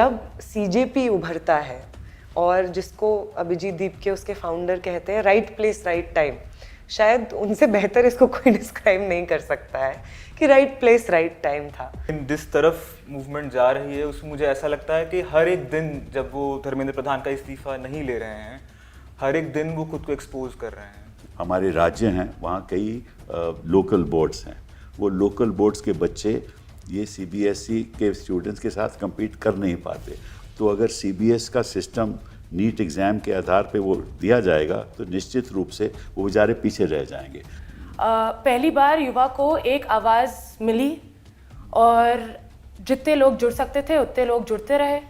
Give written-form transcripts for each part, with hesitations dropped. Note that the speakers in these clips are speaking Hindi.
जब सीजेपी उभरता है और जिसको अभिजीत दीप के उसके फाउंडर कहते हैं राइट प्लेस राइट टाइम, शायद उनसे बेहतर इसको कोई डिस्क्राइब नहीं कर सकता है कि राइट प्लेस राइट टाइम था। जिस तरफ मूवमेंट जा रही है उसमें मुझे ऐसा लगता है कि हर एक दिन जब वो धर्मेंद्र प्रधान का इस्तीफा नहीं ले रहे हैं, हर एक दिन वो खुद को एक्सपोज कर रहे हैं। हमारे राज्य हैं, वहाँ कई लोकल बोर्ड्स हैं। वो लोकल बोर्ड्स के बच्चे ये सीबीएसई के स्टूडेंट्स के साथ compete कर नहीं पाते। तो अगर सीबीएस का सिस्टम नीट एग्ज़ाम के आधार पे वो दिया जाएगा तो निश्चित रूप से वो बेचारे पीछे रह जाएंगे। पहली बार युवा को एक आवाज़ मिली और जितने लोग जुड़ सकते थे उतने लोग जुड़ते रहे,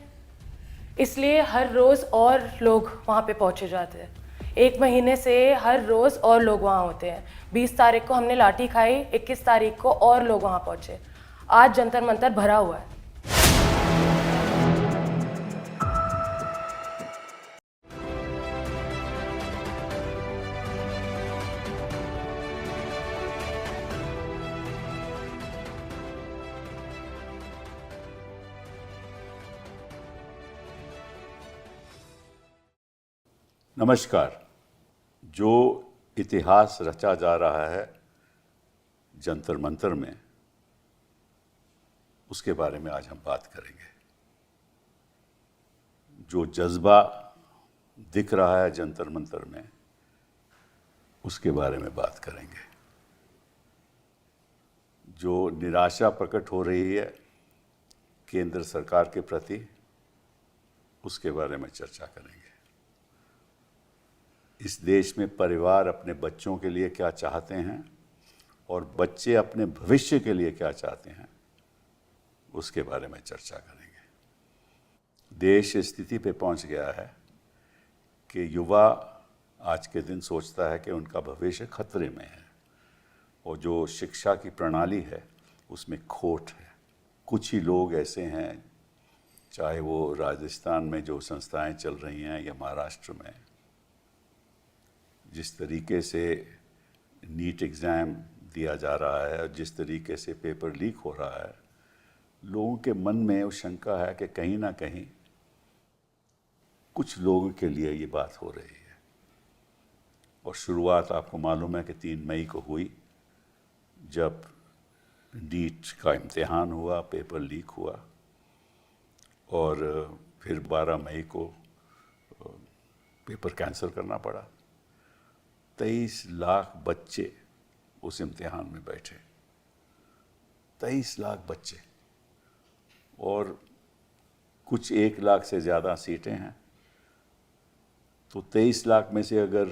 इसलिए हर रोज़ और लोग वहाँ पे पहुँचे जाते हैं। एक महीने से हर रोज़ और लोग वहाँ होते हैं। 20 तारीख को हमने लाठी खाई, 21 तारीख को और लोग वहाँ पहुँचे। आज जंतर मंतर भरा हुआ है। नमस्कार। जो इतिहास रचा जा रहा है जंतर मंतर में, उसके बारे में आज हम बात करेंगे। जो जज्बा दिख रहा है जंतर मंतर में, उसके बारे में बात करेंगे। जो निराशा प्रकट हो रही है केंद्र सरकार के प्रति, उसके बारे में चर्चा करेंगे। इस देश में परिवार अपने बच्चों के लिए क्या चाहते हैं और बच्चे अपने भविष्य के लिए क्या चाहते हैं, उसके बारे में चर्चा करेंगे। देश इस स्थिति पे पहुंच गया है कि युवा आज के दिन सोचता है कि उनका भविष्य खतरे में है और जो शिक्षा की प्रणाली है उसमें खोट है। कुछ ही लोग ऐसे हैं, चाहे वो राजस्थान में जो संस्थाएं चल रही हैं या महाराष्ट्र में, जिस तरीके से नीट एग्ज़ाम दिया जा रहा है और जिस तरीके से पेपर लीक हो रहा है, लोगों के मन में वो शंका है कि कहीं ना कहीं कुछ लोगों के लिए ये बात हो रही है। और शुरुआत आपको मालूम है कि 3 मई को हुई, जब नीट का इम्तिहान हुआ, पेपर लीक हुआ, और फिर 12 मई को पेपर कैंसिल करना पड़ा। 23 लाख बच्चे उस इम्तिहान में बैठे, 23 लाख बच्चे, और कुछ 1 लाख से ज़्यादा सीटें हैं। तो 23 लाख में से अगर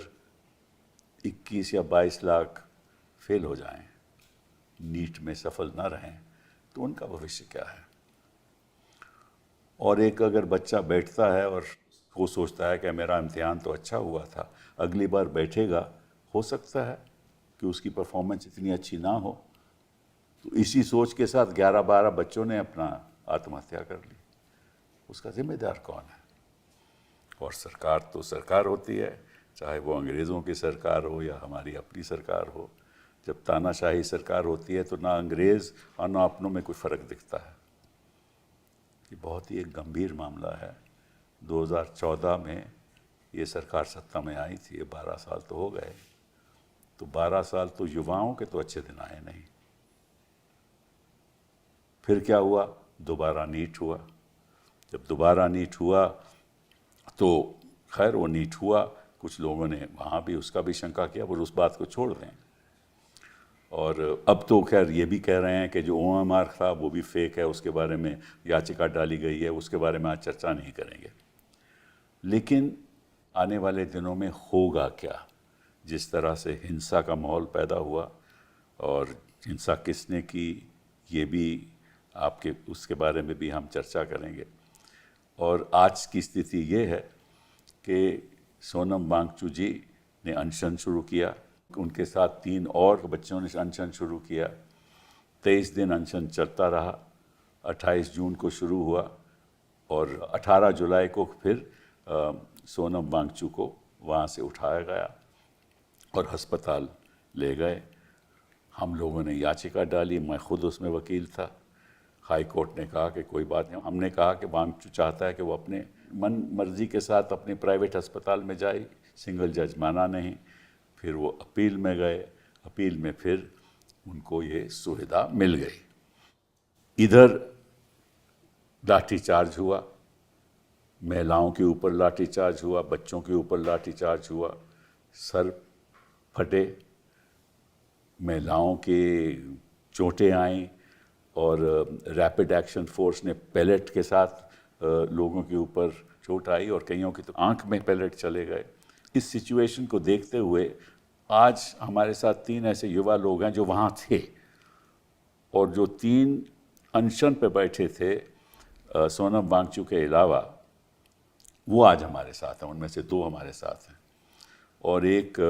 21 या 22 लाख फेल हो जाएं, नीट में सफल ना रहें, तो उनका भविष्य क्या है। और एक अगर बच्चा बैठता है और वो सोचता है कि मेरा इम्तिहान तो अच्छा हुआ था, अगली बार बैठेगा, हो सकता है कि उसकी परफॉर्मेंस इतनी अच्छी ना हो। तो इसी सोच के साथ 11-12 बच्चों ने अपना आत्महत्या कर ली। उसका जिम्मेदार कौन है? और सरकार तो सरकार होती है, चाहे वो अंग्रेज़ों की सरकार हो या हमारी अपनी सरकार हो। जब तानाशाही सरकार होती है तो ना अंग्रेज़ और ना अपनों में कोई फ़र्क दिखता है। ये बहुत ही एक गंभीर मामला है। 2014 में ये सरकार सत्ता में आई थी, ये 12 साल तो हो गए। तो 12 साल तो युवाओं के तो अच्छे दिन आए नहीं। फिर क्या हुआ? दोबारा नीट हुआ। जब दोबारा नीट हुआ तो खैर वो नीट हुआ, कुछ लोगों ने वहाँ भी उसका भी शंका किया, पर उस बात को छोड़ दें। और अब तो खैर ये भी कह रहे हैं कि जो OMR था वो भी फेक है, उसके बारे में याचिका डाली गई है, उसके बारे में आज चर्चा नहीं करेंगे। लेकिन आने वाले दिनों में होगा क्या? जिस तरह से हिंसा का माहौल पैदा हुआ, और हिंसा किसने की ये भी आपके उसके बारे में भी हम चर्चा करेंगे। और आज की स्थिति ये है कि सोनम वांगचुक जी ने अनशन शुरू किया, उनके साथ 3 और बच्चों ने अनशन शुरू किया। 23 दिन अनशन चलता रहा। 28 जून को शुरू हुआ और 18 जुलाई को फिर सोनम वांगचुक को वहाँ से उठाया गया और अस्पताल ले गए। हम लोगों ने याचिका डाली, मैं खुद उसमें वकील था। हाई कोर्ट ने कहा कि कोई बात नहीं। हमने कहा कि वांगचू चाहता है कि वो अपने मन मर्जी के साथ अपने प्राइवेट अस्पताल में जाए, सिंगल जज माना नहीं। फिर वो अपील में गए, अपील में फिर उनको ये सुविधा मिल गई। इधर लाठीचार्ज हुआ, महिलाओं के ऊपर लाठीचार्ज हुआ, बच्चों के ऊपर लाठीचार्ज हुआ, सर फटे, महिलाओं के चोटें आईं और रैपिड एक्शन फोर्स ने पैलेट के साथ लोगों के ऊपर चोट आई और कईयों की तो आंख में पैलेट चले गए। इस सिचुएशन को देखते हुए आज हमारे साथ 3 ऐसे युवा लोग हैं जो वहाँ थे और जो 3 अनशन पे बैठे थे सोनम वांगचू के अलावा, वो आज हमारे साथ हैं। उनमें से 2 हमारे साथ हैं और एक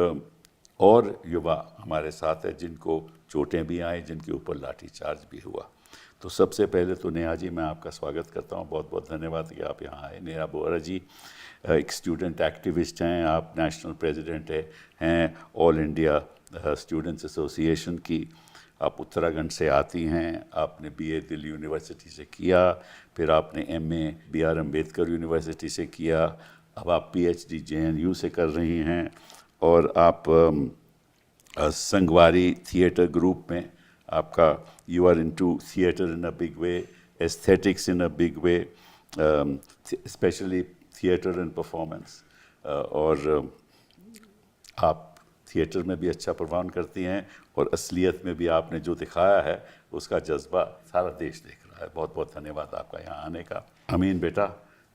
और युवा हमारे साथ है जिनको चोटें भी आई, जिनके ऊपर लाठीचार्ज भी हुआ। तो सबसे पहले तो नेहा जी, मैं आपका स्वागत करता हूँ। बहुत बहुत धन्यवाद कि आप यहाँ आए। नेहा बोरा जी एक स्टूडेंट एक्टिविस्ट हैं, आप नेशनल प्रेसिडेंट हैं ऑल इंडिया स्टूडेंट्स एसोसिएशन की। आप उत्तराखंड से आती हैं, आपने बीए दिल्ली यूनिवर्सिटी से किया, फिर आपने एमए BR अम्बेडकर यूनिवर्सिटी से किया, अब आप PhD JNU से कर रही हैं और आप संगवारी थिएटर ग्रुप में आपका you are into theatre in a big way, aesthetics in a big way, specially theatre and performance, और आप थिएटर में भी अच्छा परफॉर्म करती हैं और असलियत में भी आपने जो दिखाया है उसका जज्बा सारा देश देख रहा है। बहुत बहुत धन्यवाद आपका यहाँ आने का। अमीन बेटा,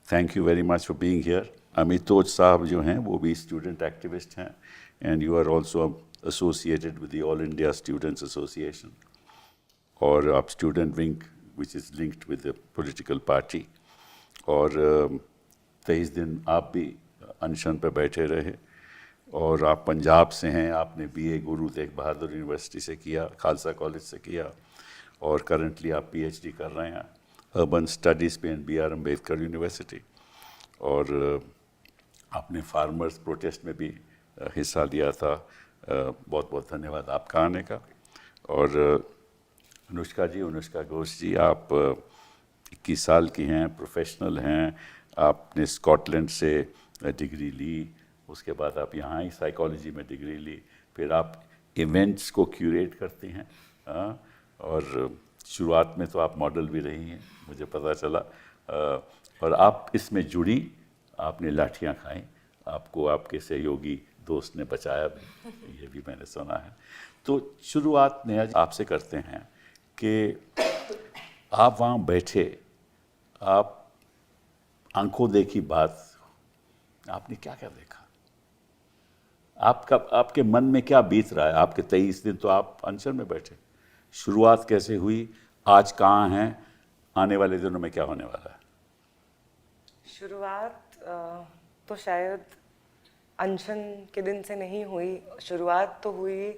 thank you very much for being here. Amitoj साहब जो हैं वो भी स्टूडेंट एक्टिविस्ट हैं and you are also associated with the All India Students Association, और आप student wing which is linked with the political party. और 23 दिन आप भी अनशन पर बैठे रहे और आप पंजाब से हैं। आपने BA गुरु तेग बहादुर यूनिवर्सिटी से किया, खालसा कॉलेज से किया और करंटली आप PhD कर रहे हैं अर्बन स्टडीज़ पे BR अम्बेडकर यूनिवर्सिटी। और आपने फार्मर्स प्रोटेस्ट में भी हिस्सा लिया था। बहुत बहुत धन्यवाद आपका आने का। और अनुष्का जी, अनुष्का घोष जी, आप 21 साल की हैं, प्रोफेशनल हैं, आपने स्कॉटलैंड से डिग्री ली, उसके बाद आप यहाँ ही साइकोलॉजी में डिग्री ली, फिर आप इवेंट्स को क्यूरेट करती हैं और शुरुआत में तो आप मॉडल भी रही हैं, मुझे पता चला, और आप इसमें जुड़ी, आपने लाठियाँ खाई, आपको आपके सहयोगी दोस्त ने बचाया भी, ये भी मैंने सुना है। तो शुरुआत नेहा जी आपसे करते हैं कि आप वहाँ बैठे, आप आंखों देखी बात, आपने क्या क्या देखा? आपके मन में क्या बीत रहा है? आपके 23 दिन तो आप अनशन में बैठे, शुरुआत कैसे हुई, आज कहाँ हैं, आने वाले दिनों में क्या होने वाला है? शुरुआत तो शायद अनशन के दिन से नहीं हुई। शुरुआत तो हुई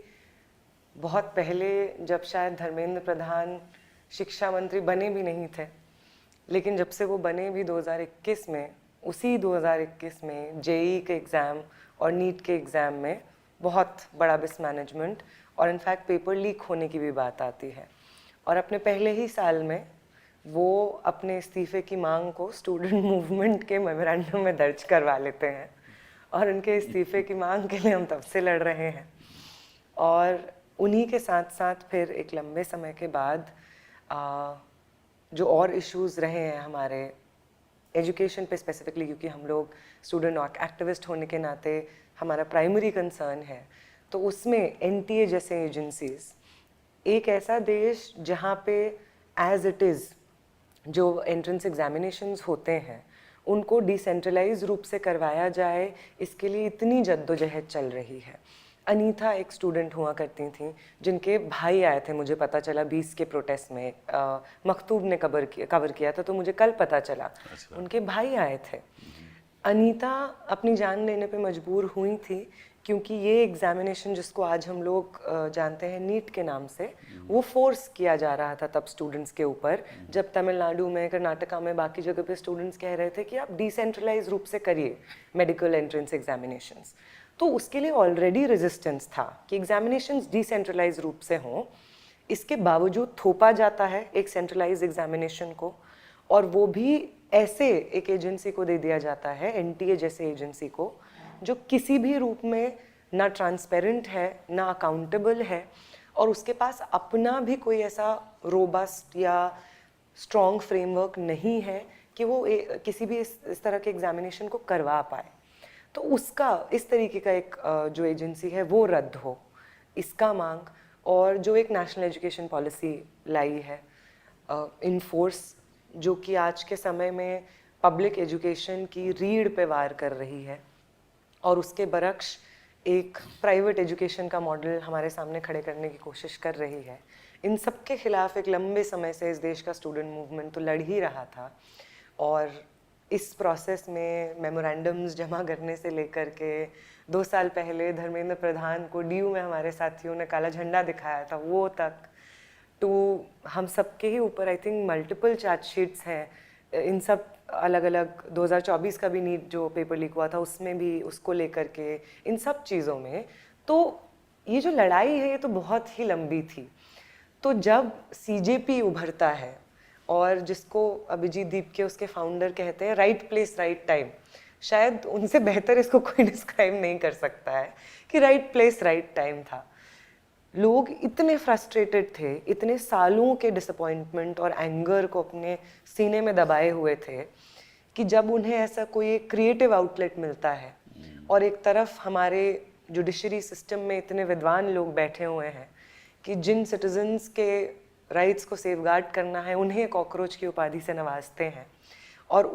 बहुत पहले, जब शायद धर्मेंद्र प्रधान शिक्षा मंत्री बने भी नहीं थे, लेकिन जब से वो बने भी 2021 में, उसी 2021 में JEE के एग्ज़ाम और नीट के एग्ज़ाम में बहुत बड़ा मिसमैनेजमेंट और इनफैक्ट पेपर लीक होने की भी बात आती है। और अपने पहले ही साल में वो अपने इस्तीफ़े की मांग को स्टूडेंट मूवमेंट के मेमोरेंडम में दर्ज करवा लेते हैं और उनके इस्तीफ़े की मांग के लिए हम तब से लड़ रहे हैं। और उन्हीं के साथ साथ फिर एक लंबे समय के बाद जो और इश्यूज़ रहे हैं हमारे एजुकेशन पे स्पेसिफिकली, क्योंकि हम लोग स्टूडेंट एक्टिविस्ट होने के नाते हमारा प्राइमरी कंसर्न है, तो उसमें NTA जैसे एजेंसीज़, एक ऐसा देश जहाँ पे एज इट इज़ जो एंट्रेंस एग्जामिनेशंस होते हैं उनको डिसेंट्रलाइज रूप से करवाया जाए, इसके लिए इतनी जद्दोजहद चल रही है। अनीता एक स्टूडेंट हुआ करती थी जिनके भाई आए थे, मुझे पता चला 20 के प्रोटेस्ट में, मखतूब ने कवर किया था तो मुझे कल पता चला उनके भाई आए थे। अनीता अपनी जान लेने पे मजबूर हुई थी क्योंकि ये एग्जामिनेशन जिसको आज हम लोग जानते हैं नीट के नाम से, वो फोर्स किया जा रहा था तब स्टूडेंट्स के ऊपर, जब तमिलनाडु में, कर्नाटका में, बाकी जगह पे स्टूडेंट्स कह रहे थे कि आप डिसेंट्रलाइज रूप से करिए मेडिकल एंट्रेंस एग्जामिनेशंस। तो उसके लिए ऑलरेडी रेजिस्टेंस था कि एग्जामिनेशंस डिसेंट्रलाइज रूप से हों, इसके बावजूद थोपा जाता है एक सेंट्रलाइज एग्जामिनेशन को, और वो भी ऐसे एक एजेंसी को दे दिया जाता है, एनटीए जैसे एजेंसी को, जो किसी भी रूप में ना ट्रांसपेरेंट है ना अकाउंटेबल है, और उसके पास अपना भी कोई ऐसा रोबस्ट या स्ट्रॉन्ग फ्रेमवर्क नहीं है कि वो किसी भी इस तरह के एग्जामिनेशन को करवा पाए। तो उसका इस तरीके का एक जो एजेंसी है वो रद्द हो, इसका मांग, और जो एक नेशनल एजुकेशन पॉलिसी लाई है इन फोर्स, जो कि आज के समय में पब्लिक एजुकेशन की रीढ़ पे वार कर रही है, और उसके बरक्स एक प्राइवेट एजुकेशन का मॉडल हमारे सामने खड़े करने की कोशिश कर रही है। इन सब के खिलाफ एक लंबे समय से इस देश का स्टूडेंट मूवमेंट तो लड़ ही रहा था, और इस प्रोसेस में मेमोरेंडम्स जमा करने से लेकर के 2 साल पहले धर्मेंद्र प्रधान को डीयू में हमारे साथियों ने काला झंडा दिखाया था, वो तक टू हम सब के ही ऊपर आई थिंक मल्टीपल चार्जशीट्स हैं, इन सब अलग अलग 2024 का भी नीट जो पेपर लीक हुआ था उसमें भी उसको लेकर के, इन सब चीज़ों में। तो ये जो लड़ाई है ये तो बहुत ही लंबी थी। तो जब सीजेपी उभरता है, और जिसको अभिजीत दीपके उसके फाउंडर कहते हैं राइट प्लेस राइट टाइम, शायद उनसे बेहतर इसको कोई डिस्क्राइब नहीं कर सकता है कि राइट प्लेस राइट टाइम था। लोग इतने फ्रस्ट्रेटेड थे, इतने सालों के डिसअपॉइंटमेंट और एंगर को अपने सीने में दबाए हुए थे, कि जब उन्हें ऐसा कोई एक क्रिएटिव आउटलेट मिलता है, और एक तरफ हमारे जुडिशरी सिस्टम में इतने विद्वान लोग बैठे हुए हैं कि जिन सिटीजन्स के राइट्स को सेफगार्ड करना है उन्हें कॉकरोच की उपाधि से नवाजते हैं, और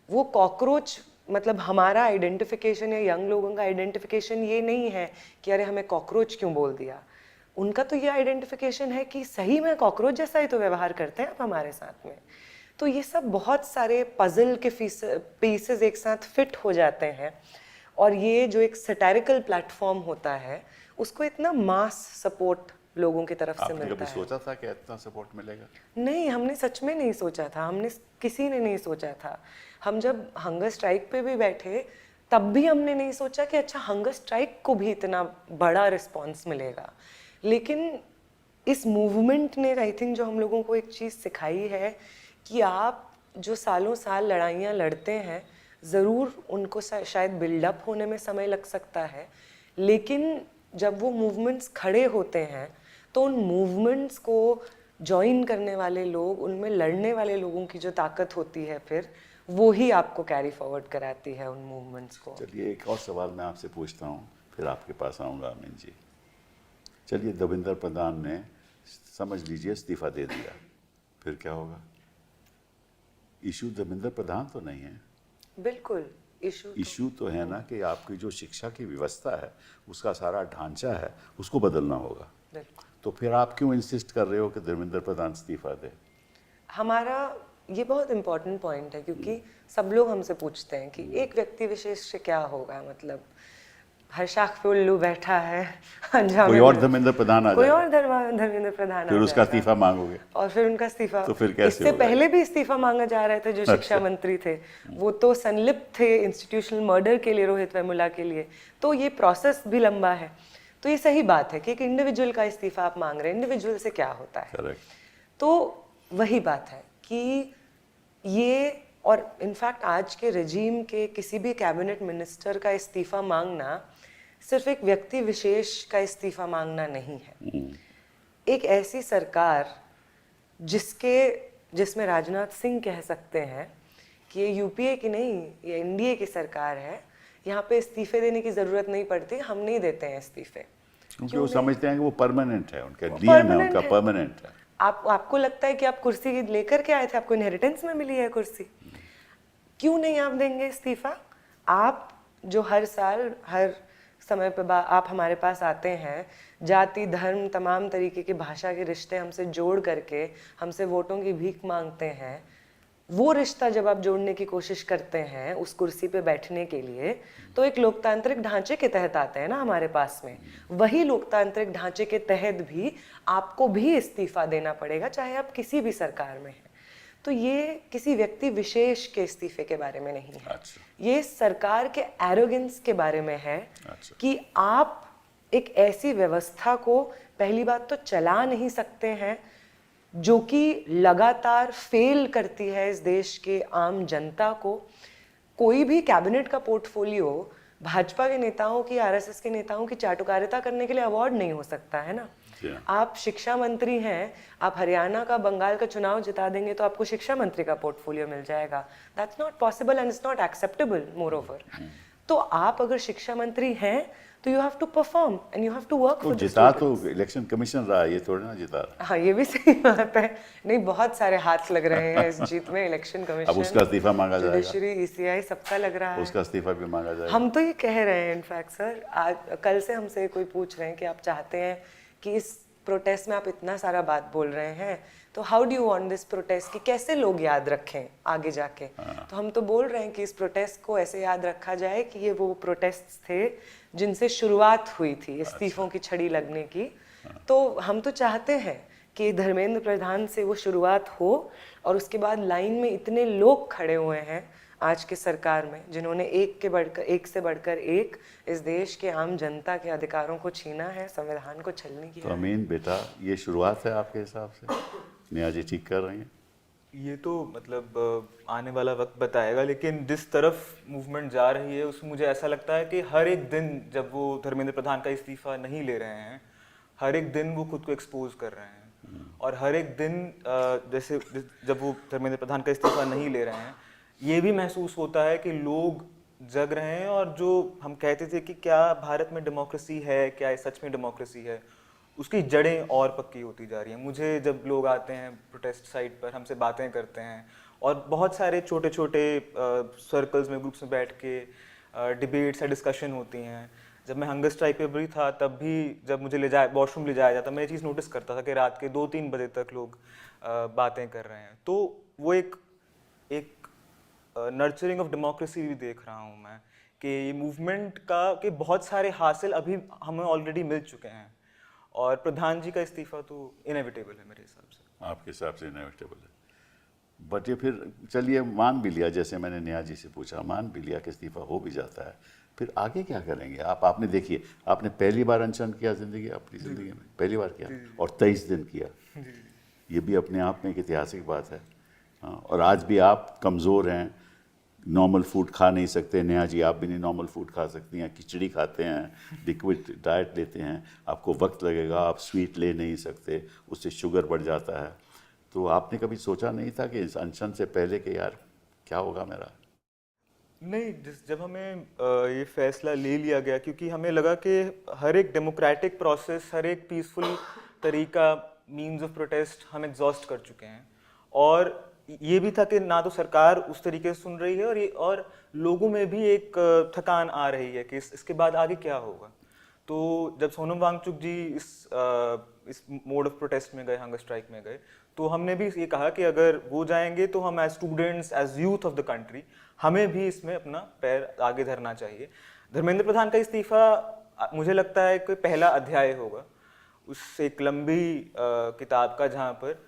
वो कॉकरोच मतलब हमारा आइडेंटिफिकेशन या यंग लोगों का आइडेंटिफिकेशन ये नहीं है कि अरे हमें कॉकरोच क्यों बोल दिया, उनका तो ये आइडेंटिफिकेशन है कि सही में कॉकरोच जैसा ही तो व्यवहार करते हैं आप हमारे साथ में। तो ये सब बहुत सारे पजल के पीसेस एक साथ फिट हो जाते हैं, और ये जो एक सैटारिकल प्लेटफॉर्म होता है उसको इतना मास सपोर्ट लोगों की तरफ से आपने मिलता कभी है। सोचा था कि इतना सपोर्ट मिलेगा? नहीं, हमने सच में नहीं सोचा था, किसी ने नहीं सोचा था। हम जब हंगर स्ट्राइक पे भी बैठे तब भी हमने नहीं सोचा कि अच्छा हंगर स्ट्राइक को भी इतना बड़ा रिस्पॉन्स मिलेगा। लेकिन इस मूवमेंट ने आई थिंक जो हम लोगों को एक चीज़ सिखाई है कि आप जो सालों साल लड़ाइयाँ लड़ते हैं, ज़रूर उनको शायद बिल्डअप होने में समय लग सकता है, लेकिन जब वो मूवमेंट्स खड़े होते हैं तो उन मूवमेंट्स को ज्वाइन करने वाले लोग, उनमें लड़ने वाले लोगों की जो ताकत होती है फिर वो ही आपको कैरी फॉरवर्ड कराती है उन मूवमेंट्स को। चलिए एक और सवाल मैं आपसे पूछता हूँ, फिर आपके पास आऊँगा अमीन जी। चलिए धर्मेंद्र प्रधान ने समझ लीजिए इस्तीफा दे दिया, फिर क्या होगा? इशू धर्मेंद्र प्रधान तो नहीं है। बिल्कुल इशू तो है ना कि आपकी जो शिक्षा की व्यवस्था है उसका सारा ढांचा है उसको बदलना होगा। बिल्कुल। तो फिर आप क्यों इंसिस्ट कर रहे हो कि धर्मेंद्र प्रधान इस्तीफा दे? हमारा ये बहुत इम्पोर्टेंट पॉइंट है, क्योंकि सब लोग हमसे पूछते हैं कि एक व्यक्ति विशेष से क्या होगा, मतलब हर्षाख पे उल्लू बैठा है, कोई और धर्मेंद्र प्रधान आ कोई जाए, और धर्मेंद्र प्रधान फिर आ उसका जाएगा, इस्तीफा मांगोगे, और फिर उनका इस्तीफा। तो फिर कैसे इससे होगा? पहले भी इस्तीफा मांगा जा रहे थे जो शिक्षा मंत्री थे, वो तो संलिप्त थे इंस्टीट्यूशनल मर्डर के लिए, रोहित वेमुला के लिए। तो ये प्रोसेस भी लंबा है। तो ये सही बात है कि एक इंडिविजुअल का इस्तीफा आप मांग रहे हैं, इंडिविजुअल से क्या होता है। करेक्ट। तो वही बात है कि ये, और इनफैक्ट आज के रेजीम के किसी भी कैबिनेट मिनिस्टर का इस्तीफा मांगना सिर्फ एक व्यक्ति विशेष का इस्तीफा मांगना नहीं है। एक ऐसी सरकार जिसमें राजनाथ सिंह कह सकते हैं कि ये यूपीए की नहीं, ये एनडीए की सरकार है, यहाँ पे इस्तीफे देने की जरूरत नहीं पड़ती, हम नहीं देते हैं इस्तीफे, क्योंकि वो समझते हैं कि वो परमानेंट है, उनका डीएम है, उनका परमानेंट है। आपको लगता है कि आप कुर्सी लेकर के आए थे, आपको इनहेरिटेंस में मिली है कुर्सी, क्यों नहीं आप देंगे इस्तीफा? आप जो हर साल हर समय पे आप हमारे पास आते हैं, जाति धर्म तमाम तरीके की भाषा के रिश्ते हमसे जोड़ करके हमसे वोटों की भीख मांगते हैं, वो रिश्ता जब आप जोड़ने की कोशिश करते हैं उस कुर्सी पे बैठने के लिए, तो एक लोकतांत्रिक ढांचे के तहत आते हैं ना हमारे पास में। वही लोकतांत्रिक ढांचे के तहत भी आपको भी इस्तीफा देना पड़ेगा, चाहे आप किसी भी सरकार में हैं। तो ये किसी व्यक्ति विशेष के इस्तीफे के बारे में नहीं है। अच्छा। ये सरकार के एरोगेंस के बारे में है। अच्छा। कि आप एक ऐसी व्यवस्था को पहली बात तो चला नहीं सकते हैं, जो कि लगातार फेल करती है इस देश के आम जनता को। कोई भी कैबिनेट का पोर्टफोलियो भाजपा के नेताओं की, आरएसएस के नेताओं की चाटुकारिता करने के लिए अवार्ड नहीं हो सकता है ना। आप शिक्षा मंत्री हैं, आप हरियाणा का, बंगाल का चुनाव जिता देंगे तो आपको शिक्षा मंत्री का पोर्टफोलियो मिल जाएगा। That's not possible and it's not acceptable moreover. तो आप अगर शिक्षा मंत्री हैं तो you have to perform and you have to work for the जिता तो इलेक्शन कमीशन रहा, ये थोड़ी ना जिता रहा। हाँ, ये भी सही बात है। नहीं, बहुत सारे हाथ लग रहे हैं इस जीत में। इलेक्शन कमीशन, अब उसका इस्तीफा मांगा जाएगा, जुडिशरी, ईसीआई, सबका लग रहा है। उसका इस्तीफा भी मांगा जाएगा। हम तो ये कह रहे हैं इनफैक्ट सर, आज कल से हमसे कोई पूछ रहे हैं कि आप चाहते हैं कि इस प्रोटेस्ट में आप इतना सारा बात बोल रहे हैं, तो how do you want this protest कि कैसे लोग याद रखें आगे जाके। तो हम तो बोल रहे हैं कि इस प्रोटेस्ट को ऐसे याद रखा जाए कि ये वो प्रोटेस्ट थे जिनसे शुरुआत हुई थी इस्तीफों की छड़ी लगने की। तो हम तो चाहते हैं कि धर्मेंद्र प्रधान से वो शुरुआत हो और उसके बाद लाइन में इतने लोग खड़े हुए हैं आज के सरकार में, जिन्होंने एक से बढ़कर एक इस देश के आम जनता के अधिकारों को छीना है, संविधान को छलनी की। तो अमीन बेटा, ये शुरुआत है आपके हिसाब से? नेहा जी ठीक कर रही हैं? ये तो मतलब आने वाला वक्त बताएगा, लेकिन जिस तरफ मूवमेंट जा रही है उसमें मुझे ऐसा लगता है कि हर एक दिन जब वो धर्मेंद्र प्रधान का इस्तीफा नहीं ले रहे हैं, हर एक दिन वो खुद को एक्सपोज कर रहे हैं। और हर एक दिन जैसे जब वो धर्मेंद्र प्रधान का इस्तीफा नहीं ले रहे हैं, ये भी महसूस होता है कि लोग जग रहे हैं। और जो हम कहते थे कि क्या भारत में डेमोक्रेसी है, क्या ये सच में डेमोक्रेसी है, उसकी जड़ें और पक्की होती जा रही हैं। मुझे जब लोग आते हैं प्रोटेस्ट साइट पर, हमसे बातें करते हैं और बहुत सारे छोटे छोटे सर्कल्स में, ग्रुप्स में बैठ के डिबेट्स या डिस्कशन होती हैं। जब मैं हंगर स्ट्राइक पे भी था तब भी जब मुझे वॉशरूम ले जाया जाता, मैं ये चीज़ नोटिस करता था कि रात के 2-3 बजे तक लोग बातें कर रहे हैं। तो वो एक नर्चरिंग ऑफ डेमोक्रेसी भी देख रहा हूँ मैं, कि ये मूवमेंट के बहुत सारे हासिल अभी हमें ऑलरेडी मिल चुके हैं। और प्रधान जी का इस्तीफा तो इनएविटेबल है मेरे हिसाब से। आपके हिसाब से इनएविटेबल है, बट ये फिर चलिए मान भी लिया, जैसे मैंने नेहा जी से पूछा, मान भी लिया कि इस्तीफा हो भी जाता है, फिर आगे क्या करेंगे आप? आपने देखिए, आपने पहली बार अनशन किया अपनी ज़िंदगी में, पहली बार किया और 23 दिन किया। ये भी अपने आप में एक ऐतिहासिक बात है। हाँ, और आज भी आप कमज़ोर हैं, नॉर्मल फूड खा नहीं सकते। नेहा जी, आप भी नहीं नॉर्मल फूड खा सकती हैं, खिचड़ी खाते हैं, लिक्विड डाइट लेते हैं, आपको वक्त लगेगा, आप स्वीट ले नहीं सकते, उससे शुगर बढ़ जाता है। तो आपने कभी सोचा नहीं था कि इस अनशन से पहले कि यार क्या होगा मेरा? नहीं, जब हमें ये फैसला ले लिया गया, क्योंकि हमें लगा कि हर एक डेमोक्रेटिक प्रोसेस, हर एक पीसफुल तरीका, मीन्स ऑफ प्रोटेस्ट हम एग्जॉस्ट कर चुके हैं। और ये भी था कि ना तो सरकार उस तरीके से सुन रही है और लोगों में भी एक थकान आ रही है कि इसके बाद आगे क्या होगा। तो जब सोनम वांगचुक जी इस मोड ऑफ प्रोटेस्ट में गए, हंगर स्ट्राइक में गए, तो हमने भी ये कहा कि अगर वो जाएंगे तो हम as students, as youth of the country, हमें भी इसमें अपना पैर आगे धरना चाहिए। धर्मेंद्र प्रधान का इस्तीफा मुझे लगता है कोई पहला अध्याय होगा उस एक लंबी किताब का, जहाँ पर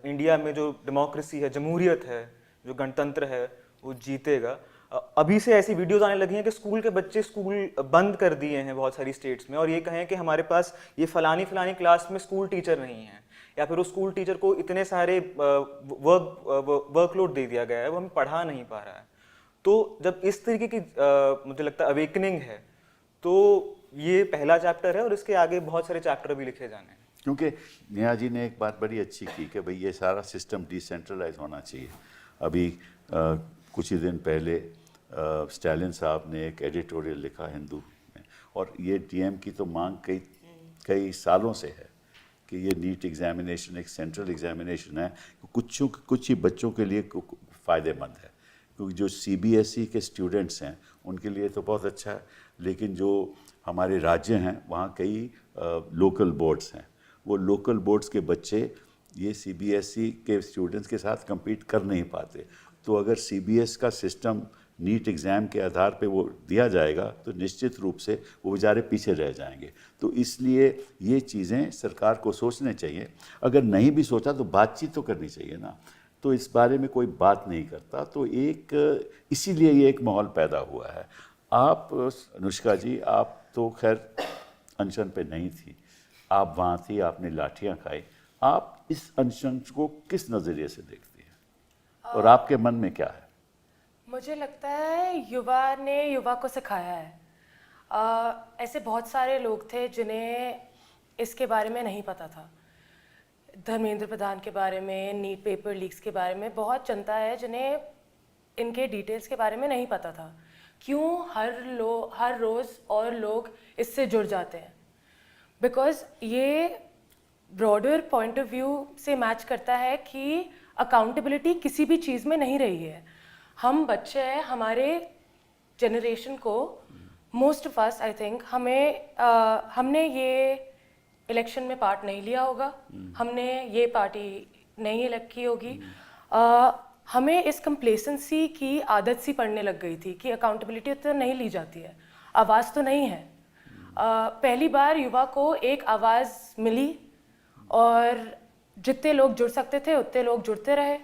इंडिया में जो डेमोक्रेसी है, जमहूरियत है, जो गणतंत्र है, वो जीतेगा। अभी से ऐसी वीडियोस आने लगी हैं कि स्कूल के बच्चे स्कूल बंद कर दिए हैं बहुत सारी स्टेट्स में, और ये कहें कि हमारे पास ये फलानी क्लास में स्कूल टीचर नहीं है, या फिर उस स्कूल टीचर को इतने सारे वर्कलोड दे दिया गया है, वो हमें पढ़ा नहीं पा रहा है। तो जब इस तरीके की मुझे लगता है अवेकनिंग है, तो ये पहला चैप्टर है और इसके आगे बहुत सारे चैप्टर भी लिखे जाने हैं। क्योंकि नेहा जी ने एक बात बड़ी अच्छी की कि भाई ये सारा सिस्टम डिसेंट्रलाइज होना चाहिए। अभी कुछ ही दिन पहले स्टालिन साहब ने एक एडिटोरियल लिखा हिंदू में, और ये डीएम की तो मांग कई सालों से है कि ये नीट एग्जामिनेशन एक सेंट्रल एग्जामिनेशन है, कुछ ही बच्चों के लिए फ़ायदेमंद है, क्योंकि जो सीबीएसई के स्टूडेंट्स हैं उनके लिए तो बहुत अच्छा है, लेकिन जो हमारे राज्य हैं वहाँ कई लोकल बोर्ड्स हैं, वो लोकल बोर्ड्स के बच्चे ये सीबीएसई के स्टूडेंट्स के साथ compete कर नहीं पाते। तो अगर सीबीएस का सिस्टम नीट एग्ज़ाम के आधार पे वो दिया जाएगा तो निश्चित रूप से वो बेचारे पीछे रह जाएंगे। तो इसलिए ये चीज़ें सरकार को सोचने चाहिए। अगर नहीं भी सोचा तो बातचीत तो करनी चाहिए ना। तो इस बारे में कोई बात नहीं करता, तो इसीलिए ये एक माहौल पैदा हुआ है। आप अनुष्का जी, आप तो खैर अनशन पे नहीं थी, आप वहाँ थी, आपने लाठियाँ खाई, आप इस अनशन को किस नज़रिए से देखती हैं और आपके मन में क्या है? मुझे लगता है युवा ने युवा को सिखाया है। ऐसे बहुत सारे लोग थे जिन्हें इसके बारे में नहीं पता था। धर्मेंद्र प्रधान के बारे में, नीट पेपर लीक्स के बारे में बहुत जनता है जिन्हें इनके डिटेल्स के बारे में नहीं पता था। क्यों हर रोज़ और लोग इससे जुड़ जाते हैं? बिकॉज ये ब्रॉडर पॉइंट ऑफ व्यू से मैच करता है कि अकाउंटेबिलिटी किसी भी चीज़ में नहीं रही है। हम बच्चे हैं, हमारे जनरेशन को, most of us I think, हमने ये इलेक्शन में पार्ट नहीं लिया होगा, हमने ये पार्टी नहीं इलेक्ट की होगी। हमें इस कंप्लेसेंसी की आदत सी पड़ने लग गई थी कि अकाउंटेबिलिटी तो नहीं ली जाती है, आवाज़ तो नहीं है। पहली बार युवा को एक आवाज़ मिली और जितने लोग जुड़ सकते थे उतने लोग जुड़ते रहे,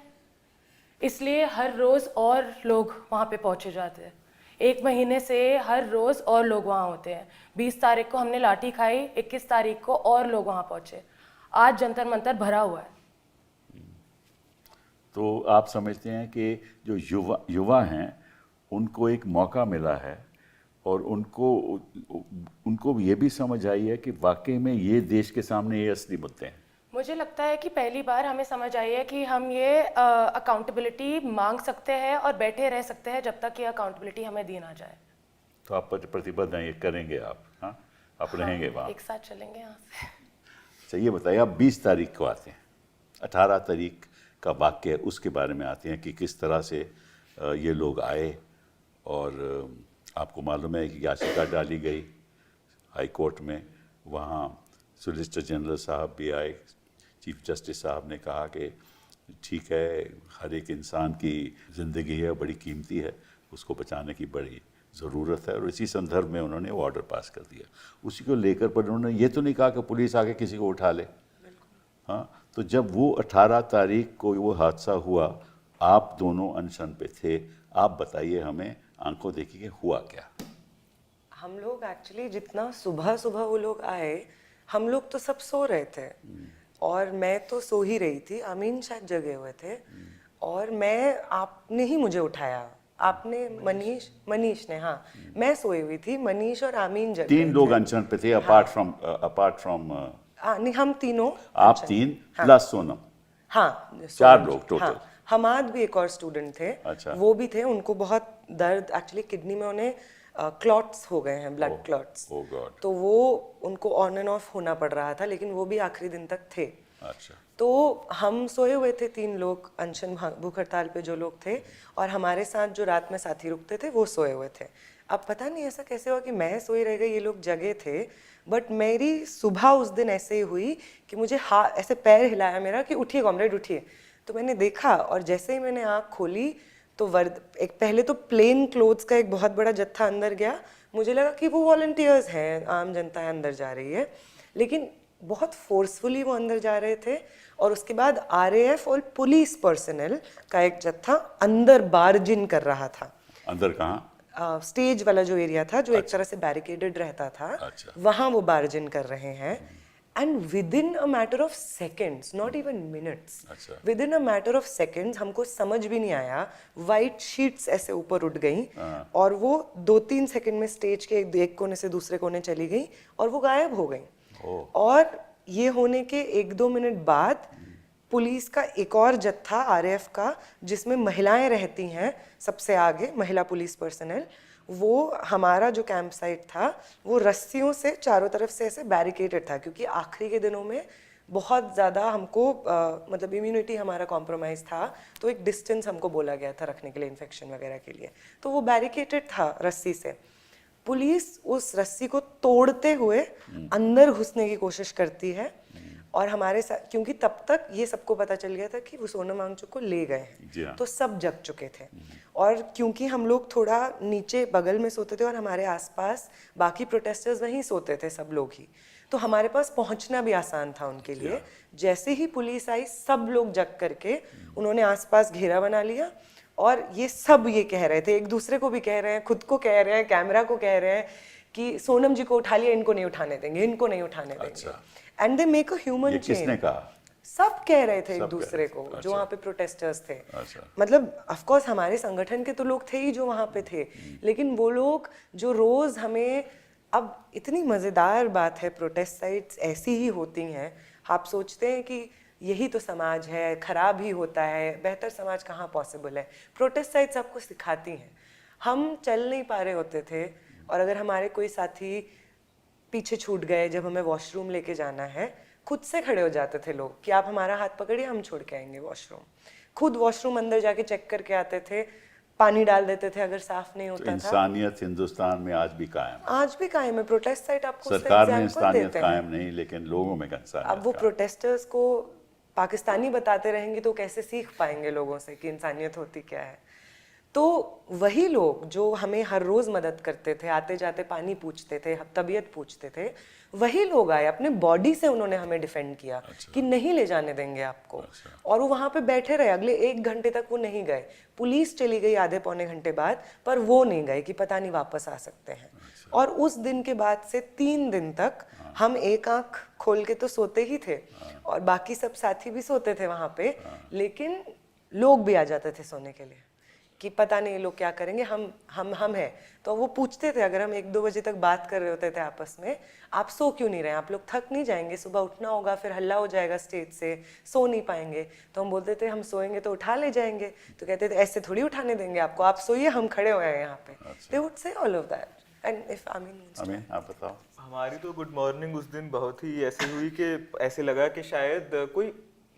इसलिए हर रोज़ और लोग वहाँ पे पहुँचे जाते हैं। 1 महीने से हर रोज़ और लोग वहाँ होते हैं। 20 तारीख को हमने लाठी खाई, 21 तारीख को और लोग वहाँ पहुँचे। आज जंतर मंतर भरा हुआ है। तो आप समझते हैं कि जो युवा हैं उनको एक मौका मिला है और उनको ये भी समझ आई है कि वाकई में ये देश के सामने ये असली मुद्दे हैं। मुझे लगता है कि पहली बार हमें समझ आई है कि हम ये अकाउंटेबिलिटी मांग सकते हैं और बैठे रह सकते हैं जब तक ये अकाउंटेबिलिटी हमें दी ना जाए। तो आप प्रतिबद्ध हैं, ये करेंगे आप? हाँ, आप रहेंगे वहाँ? एक साथ चलेंगे यहाँ से। अच्छा, ये बताइए, आप 20 तारीख को आते हैं, 18 तारीख का वाक्य है, उसके बारे में आते हैं कि किस तरह से ये लोग आए और आपको मालूम है कि याचिका डाली गई हाई कोर्ट में, वहाँ सॉलिसिटर जनरल साहब भी आए, चीफ जस्टिस साहब ने कहा कि ठीक है, हर एक इंसान की ज़िंदगी है, बड़ी कीमती है, उसको बचाने की बड़ी ज़रूरत है, और इसी संदर्भ में उन्होंने वो ऑर्डर पास कर दिया। उसी को लेकर पर उन्होंने ये तो नहीं कहा कि पुलिस आके किसी को उठा ले। हाँ, तो जब वो 18 तारीख को वो हादसा हुआ, आप दोनों अनशन पे थे, आप बताइए हमें, आंखों देखी कि हुआ क्या? हम लोग एक्चुअली जितना सुबह सुबह वो लोग आए, हम लोग तो सब सो रहे थे और मैं तो सो ही रही थी, अमीन शायद जगे हुए थे और आपने ही मुझे उठाया, आपने मनीष ने, हाँ, मैं सोई हुई थी, मनीष और आमीन जगे। 3 लोग अनशन पे थे, अपार्ट फ्रॉम नहीं, हम तीनों, आप 3 प्लस सोनम, हाँ, 4 लोग टोटल। हाँ, हमाद भी एक और स्टूडेंट थे। अच्छा। वो भी थे, उनको बहुत दर्द, एक्चुअली किडनी में उन्हें क्लॉट्स हो गए हैं, ब्लड क्लॉट्स। ओह गॉड। तो वो उनको ऑन एंड ऑफ होना पड़ रहा था, लेकिन वो भी आखिरी दिन तक थे। अच्छा। तो हम सोए हुए थे 3 लोग अनशन भूख हड़ताल पे जो लोग थे, और हमारे साथ जो रात में साथी रुकते थे वो सोए हुए थे। अब पता नहीं ऐसा कैसे हुआ कि मैं सोई रह गई, ये लोग जगे थे, बट मेरी सुबह उस दिन ऐसे ही हुई कि मुझे ऐसे पैर हिलाया मेरा कि उठिए कॉमरेड उठिए। तो मैंने देखा और जैसे ही मैंने आँख खोली तो एक पहले तो प्लेन क्लोथ्स का एक बहुत बड़ा जत्था अंदर गया। मुझे लगा कि वो वॉलंटियर्स हैं, आम जनता है अंदर जा रही है, लेकिन बहुत फोर्सफुली वो अंदर जा रहे थे। और उसके बाद RAF और पुलिस पर्सनल का एक जत्था अंदर बार्जिन कर रहा था। अंदर कहाँ? स्टेज वाला जो एरिया था, जो एक तरह से बैरिकेडेड रहता था, अच्छा। वहाँ वो बार्जिन कर रहे हैं। And with in a matter of seconds, not even minutes, with in a matter of seconds, हमको समझ भी नहीं आया, वाइट शीट्स ऐसे ऊपर उठ गई और वो 2-3 सेकंड में स्टेज के एक कोने से दूसरे कोने चली गई और वो गायब हो गई। और ये होने के 1-2 मिनट बाद पुलिस का एक और जत्था RAF का, जिसमें महिलाएं रहती हैं सबसे आगे, महिला पुलिस पर्सनल, वो हमारा जो कैंप साइट था वो रस्सियों से चारों तरफ से ऐसे बैरिकेडेड था, क्योंकि आखिरी के दिनों में बहुत ज़्यादा हमको मतलब इम्यूनिटी हमारा कॉम्प्रोमाइज़ था, तो एक डिस्टेंस हमको बोला गया था रखने के लिए, इन्फेक्शन वगैरह के लिए, तो वो बैरिकेडेड था रस्सी से। पुलिस उस रस्सी को तोड़ते हुए अंदर घुसने की कोशिश करती है और हमारे साथ, क्योंकि तब तक ये सबको पता चल गया था कि वो सोनम वांगचुक को ले गए हैं, तो सब जग चुके थे। और क्योंकि हम लोग थोड़ा नीचे बगल में सोते थे और हमारे आसपास बाकी प्रोटेस्टर्स वहीं सोते थे सब लोग ही, तो हमारे पास पहुंचना भी आसान था उनके लिए। जैसे ही पुलिस आई, सब लोग जग करके उन्होंने आसपास घेरा बना लिया और ये सब ये कह रहे थे, एक दूसरे को भी कह रहे हैं, खुद को कह रहे हैं, कैमरा को कह रहे हैं कि सोनम जी को उठा लिया, इनको नहीं उठाने देंगे, इनको नहीं उठाने देंगे। And they make a human ये किसने चेन। कहा? सब कह रहे थे एक सब कह दूसरे रहे को, थे, जो अच्छा। वहाँ पे प्रोटेस्टर्स थे। अच्छा। मतलब ऑफ कोर्स हमारे संगठन के तो लोग थे ही जो वहाँ पे थे, लेकिन वो लोग जो रोज हमें, अब इतनी मजेदार बात है, प्रोटेस्ट साइट्स ऐसी ही होती हैं। आप सोचते हैं कि यही तो समाज है, खराब ही होता है, बेहतर समाज कहाँ पॉसिबल है। प्रोटेस्ट साइट्स आपको सिखाती हैं। हम चल नहीं पा रहे होते थे, और अगर हमारे कोई साथी पीछे छूट गए, जब हमें वॉशरूम लेके जाना है, खुद से खड़े हो जाते थे लोग कि आप हमारा हाथ पकड़िए, हम छोड़ के आएंगे वॉशरूम। खुद वॉशरूम अंदर जाके चेक करके आते थे, पानी डाल देते थे अगर साफ नहीं तो होता था। इंसानियत हिंदुस्तान में आज भी कायम है। आज भी कायम है। प्रोटेस्ट साइट आपको उसका सरकार में एग्जाम्पल इंसानियत देते हैं। कायम नहीं, लेकिन लोगों में इंसानियत अब वो कायम। प्रोटेस्टर्स को पाकिस्तानी बताते रहेंगे तो कैसे सीख पाएंगे लोगों से कि इंसानियत होती क्या है। तो वही लोग जो हमें हर रोज मदद करते थे, आते जाते पानी पूछते थे, तबीयत पूछते थे, वही लोग आए, अपने बॉडी से उन्होंने हमें डिफेंड किया कि नहीं ले जाने देंगे आपको। और वो वहां पे बैठे रहे, अगले 1 घंटे तक वो नहीं गए। पुलिस चली गई आधे पौने घंटे बाद, पर वो नहीं गए कि पता नहीं वापस आ सकते हैं। और उस दिन के बाद से 3 दिन तक हम एक आंख खोल के तो सोते ही थे, और बाकी सब साथी भी सोते थे वहां पे, लेकिन लोग भी आ जाते थे सोने के लिए कि पता नहीं लोग क्या करेंगे, हम हैं। तो वो पूछते थे, अगर हम 1-2 बजे तक बात कर रहे होते थे आपस में, आप सो क्यों नहीं रहे, आप लोग थक नहीं जाएंगे, सुबह उठना होगा, फिर हल्ला हो जाएगा स्टेज से, सो नहीं पाएंगे। तो हम बोलते थे हम सोएंगे तो उठा ले जाएंगे। तो कहते थे ऐसे थोड़ी उठाने देंगे आपको, आप सोइए, हम खड़े हुए हैं यहाँ पे। They would say all of that. And if Amin, आप बताओ। हमारी तो गुड मॉर्निंग उस दिन बहुत ही ऐसे हुई कि ऐसे लगा कि शायद कोई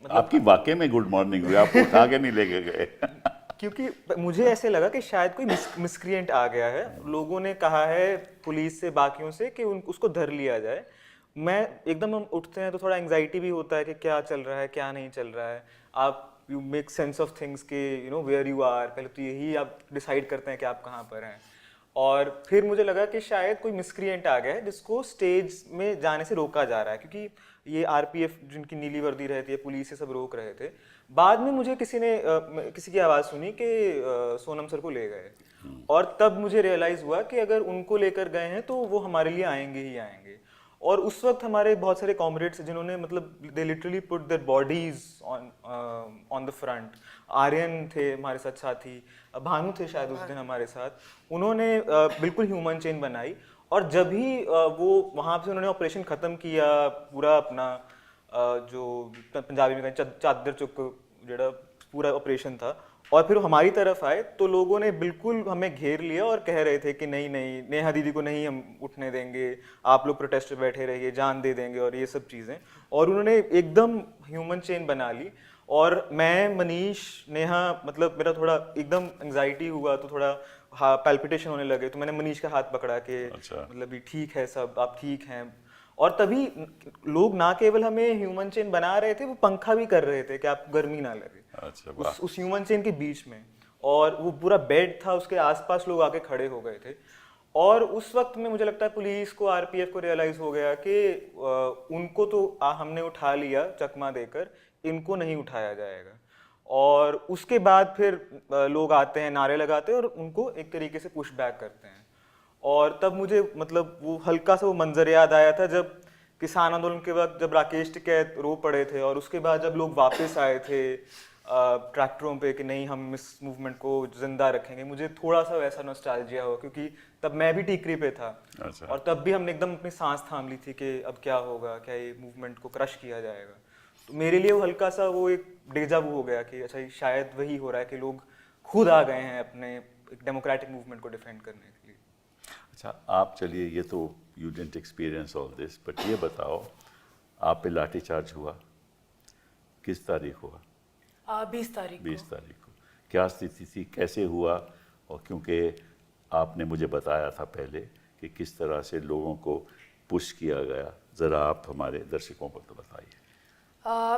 आपकी वाकई में गुड मॉर्निंग हुई, आपको उठा के नहीं लेके गए। क्योंकि मुझे ऐसे लगा कि शायद कोई मिसक्रिएंट आ गया है। लोगों ने कहा है पुलिस से, बाकियों से, कि उसको धर लिया जाए। मैं एकदम, हम उठते हैं तो थोड़ा एंग्जाइटी भी होता है कि क्या चल रहा है, क्या नहीं चल रहा है। आप you make sense of things के you know where you are, पहले तो यही आप डिसाइड करते हैं कि आप कहाँ पर हैं। और फिर मुझे लगा कि शायद कोई मिसक्रिएंट आ गया है जिसको स्टेज में जाने से रोका जा रहा है, क्योंकि ये आरपीएफ जिनकी नीली वर्दी रहती है, पुलिस, ये सब रोक रहे थे। बाद में मुझे किसी की आवाज़ सुनी कि सोनम सर को ले गए, और तब मुझे रियलाइज़ हुआ कि अगर उनको लेकर गए हैं तो वो हमारे लिए आएंगे ही आएंगे। और उस वक्त हमारे बहुत सारे कॉमरेड्स जिन्होंने, मतलब they literally put their bodies on the front. Aryan थे हमारे साथ साथी, भानु थे शायद उस दिन हमारे साथ। उन्होंने बिल्कुल ह्यूमन चेन बनाई, और जब ही वो वहाँ से उन्होंने ऑपरेशन ख़त्म किया, पूरा अपना जो पंजाबी में कहें चादर चुक जेड़ा पूरा ऑपरेशन था, और फिर हमारी तरफ आए तो लोगों ने बिल्कुल हमें घेर लिया और कह रहे थे कि नहीं नहीं, नेहा दीदी को नहीं हम उठने देंगे, आप लोग प्रोटेस्ट पे बैठे रहिए, जान दे देंगे, और ये सब चीज़ें। और उन्होंने एकदम ह्यूमन चेन बना ली। और मैं, मनीष, नेहा, मतलब मेरा थोड़ा एकदम एंग्जाइटी हुआ तो थोड़ा पैल्पिटेशन होने लगे, तो मैंने मनीष का हाथ पकड़ा के मतलब ये ठीक है सब, आप ठीक हैं। और तभी लोग ना केवल हमें ह्यूमन चेन बना रहे थे, वो पंखा भी कर रहे थे कि आप गर्मी ना लगे। अच्छा, उस ह्यूमन चेन के बीच में, और वो पूरा बेड था, उसके आसपास लोग आके खड़े हो गए थे। और उस वक्त में मुझे लगता है पुलिस को, आरपीएफ को रियलाइज हो गया कि उनको तो हमने उठा लिया चकमा देकर, इनको नहीं उठाया जाएगा। और उसके बाद फिर लोग आते हैं, नारे लगाते हैं, और उनको एक तरीके से पुश बैक करते हैं। और तब मुझे, मतलब वो हल्का सा वो मंजर याद आया था जब किसान आंदोलन के वक्त जब राकेश टिकैत रो पड़े थे, और उसके बाद जब लोग वापस आए थे ट्रैक्टरों पे कि नहीं हम इस मूवमेंट को जिंदा रखेंगे। मुझे थोड़ा सा वैसा नॉस्टैल्जिया हुआ, क्योंकि तब मैं भी टीकरी पे था। अच्छा। और तब भी हमने एकदम अपनी सांस थाम ली थी कि अब क्या होगा, क्या ये मूवमेंट को क्रश किया जाएगा। तो मेरे लिए वो हल्का सा वो एक डेजा वू हो गया कि अच्छा शायद वही हो रहा है कि लोग खुद आ गए हैं अपने एक डेमोक्रेटिक मूवमेंट को डिफेंड करने के लिए। अच्छा, आप चलिए, ये तो you didn't experience all this, but ये बताओ, आप पे लाठीचार्ज हुआ, किस तारीख हुआ? 20 तारीख 20 तारीख को। क्या स्थिति थी, कैसे हुआ? और क्योंकि आपने मुझे बताया था पहले कि किस तरह से लोगों को पुश किया गया, ज़रा आप हमारे दर्शकों को तो बताइए।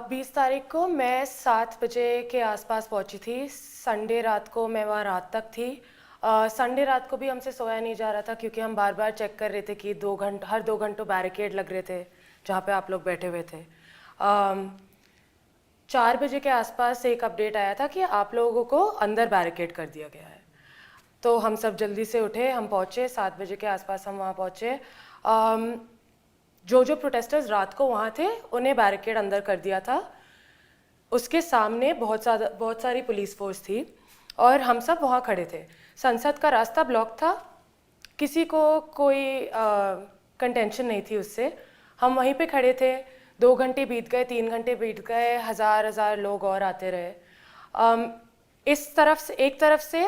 20 तारीख को मैं 7 बजे के आसपास पहुंची थी। संडे रात को मैं वहाँ रात तक थी। संडे रात को भी हमसे सोया नहीं जा रहा था, क्योंकि हम बार बार चेक कर रहे थे कि हर 2 घंटों बैरिकेड लग रहे थे जहाँ पे आप लोग बैठे हुए थे। 4 बजे के आसपास एक अपडेट आया था कि आप लोगों को अंदर बैरिकेड कर दिया गया है। तो हम सब जल्दी से उठे, हम पहुँचे 7 बजे के आसपास हम वहाँ पहुँचे। जो प्रोटेस्टर्स रात को वहाँ थे उन्हें बैरिकेड अंदर कर दिया था। उसके सामने बहुत सारी पुलिस फोर्स थी और हम सब वहाँ खड़े थे। संसद का रास्ता ब्लॉक था, किसी को कोई कंटेंशन नहीं थी उससे। हम वहीं पे खड़े थे। 2 घंटे बीत गए, 3 घंटे बीत गए, हजार लोग और आते रहे। इस तरफ से, एक तरफ से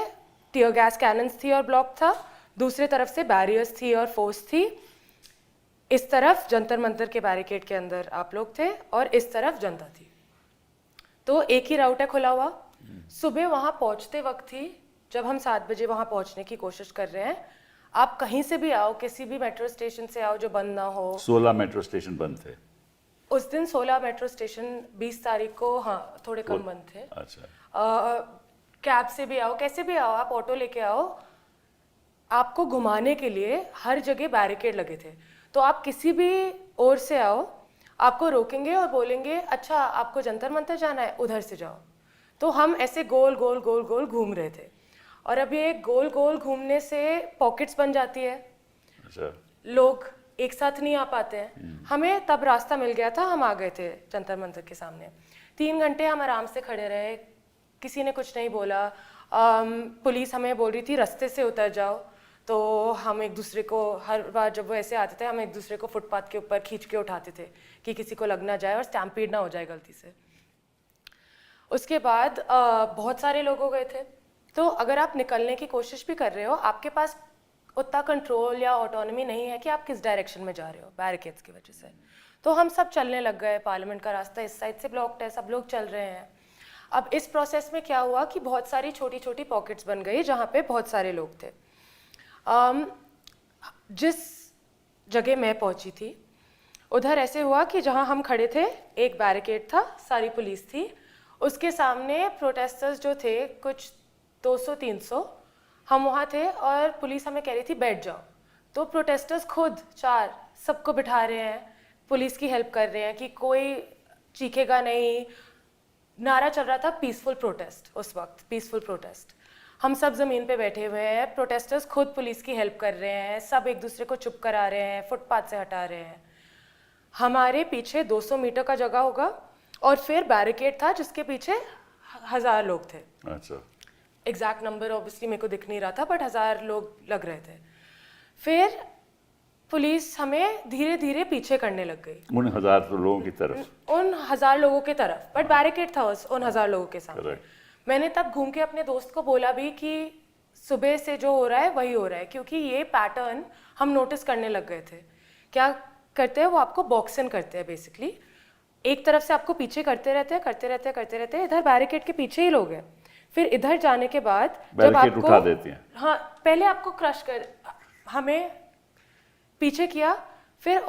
टीयर गैस कैनन्स थी और ब्लॉक था, दूसरी तरफ से बैरियर्स थी और फोर्स थी। इस तरफ जंतर मंतर के बैरिकेड के अंदर आप लोग थे और इस तरफ जनता थी। तो एक ही राउट है खुला हुआ। सुबह वहाँ पहुँचते वक्त ही, जब हम 7 बजे वहाँ पहुँचने की कोशिश कर रहे हैं, आप कहीं से भी आओ, किसी भी मेट्रो स्टेशन से आओ जो बंद ना हो। 16 मेट्रो स्टेशन बंद थे उस दिन। 16 मेट्रो स्टेशन 20 तारीख को, हाँ, थोड़े कम बंद थे। अच्छा। कैब से भी आओ, कैसे भी आओ, आप ऑटो लेके आओ, आपको घुमाने के लिए हर जगह बैरिकेड लगे थे। तो आप किसी भी ओर से आओ, आपको रोकेंगे और बोलेंगे अच्छा आपको जंतर मंतर जाना है, उधर से जाओ। तो हम ऐसे गोल गोल गोल गोल घूम रहे थे और अब ये गोल गोल घूमने से पॉकेट्स बन जाती है। अच्छा। लोग एक साथ नहीं आ पाते हैं। हमें तब रास्ता मिल गया था, हम आ गए थे जंतर मंतर के सामने। 3 घंटे हम आराम से खड़े रहे, किसी ने कुछ नहीं बोला। पुलिस हमें बोल रही थी रास्ते से उतर जाओ, तो हम एक दूसरे को, हर बार जब वो ऐसे आते थे, हम एक दूसरे को फुटपाथ के ऊपर खींच के उठाते थे कि किसी को लग ना जाए और स्टैम्पीड ना हो जाए गलती से। उसके बाद बहुत सारे लोग हो गए थे। तो अगर आप निकलने की कोशिश भी कर रहे हो, आपके पास उतना कंट्रोल या ऑटोनॉमी नहीं है कि आप किस डायरेक्शन में जा रहे हो बैरिकेड्स की वजह से। तो हम सब चलने लग गए। पार्लियामेंट का रास्ता इस साइड से ब्लॉक्ड है, सब लोग चल रहे हैं। अब इस प्रोसेस में क्या हुआ कि बहुत सारी छोटी छोटी पॉकेट्स बन गई जहाँ पे बहुत सारे लोग थे। जिस जगह मैं पहुँची थी उधर ऐसे हुआ कि जहाँ हम खड़े थे एक बैरिकेड था, सारी पुलिस थी, उसके सामने प्रोटेस्टर्स जो थे कुछ 200-300, हम वहाँ थे और पुलिस हमें कह रही थी बैठ जाओ। तो प्रोटेस्टर्स खुद 4 सबको बिठा रहे हैं, पुलिस की हेल्प कर रहे हैं कि कोई चीखेगा नहीं। नारा चल रहा था पीसफुल प्रोटेस्ट, उस वक्त पीसफुल प्रोटेस्ट। हम सब ज़मीन पे बैठे हुए हैं, प्रोटेस्टर्स खुद पुलिस की हेल्प कर रहे हैं, सब एक दूसरे को चुप करा रहे हैं, फुटपाथ से हटा रहे हैं। हमारे पीछे 200 मीटर का जगह होगा और फिर बैरिकेड था जिसके पीछे 1000 लोग थे। अच्छा। एग्जैक्ट नंबर ऑब्वियसली मेरे को दिख नहीं रहा था, बट 1000 लोग लग रहे थे। फिर पुलिस हमें धीरे धीरे पीछे करने लग गई उन 1000 लोगों की तरफ, उन 1000 लोगों की तरफ, बट बैरिकेड था उन 1000 लोगों के सामने। Correct. मैंने तब घूम के अपने दोस्त को बोला भी कि सुबह से जो हो रहा है वही हो रहा है, क्योंकि ये पैटर्न हम नोटिस करने लग गए थे। क्या करते हैं वो, आपको बॉक्स इन करते हैं बेसिकली। एक तरफ से आपको पीछे करते रहते हैं, इधर बैरिकेड के पीछे ही लोग हैं। फिर इधर जाने के बाद जब आपको उठा देते हैं। हाँ, पहले आपको क्रश कर, हमें पीछे किया, फिर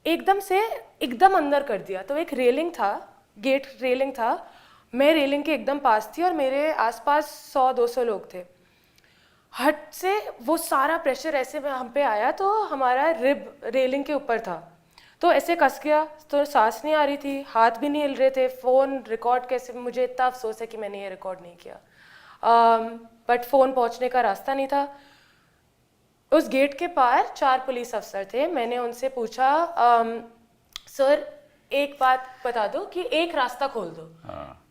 एकदम अंदर कर दिया। तो एक रेलिंग था, गेट रेलिंग था, मैं रेलिंग के एकदम पास थी और मेरे आसपास 100-200 लोग थे। हट से वो सारा प्रेशर ऐसे में हम पे आया तो हमारा रिब रेलिंग के ऊपर था, तो ऐसे कस गया, तो सांस नहीं आ रही थी, हाथ भी नहीं हिल रहे थे। फ़ोन रिकॉर्ड कैसे, मुझे इतना अफसोस है कि मैंने ये रिकॉर्ड नहीं किया, बट फ़ोन पहुंचने का रास्ता नहीं था। उस गेट के पार 4 पुलिस अफसर थे। मैंने उनसे पूछा सर एक बात बता दो कि एक रास्ता खोल दो।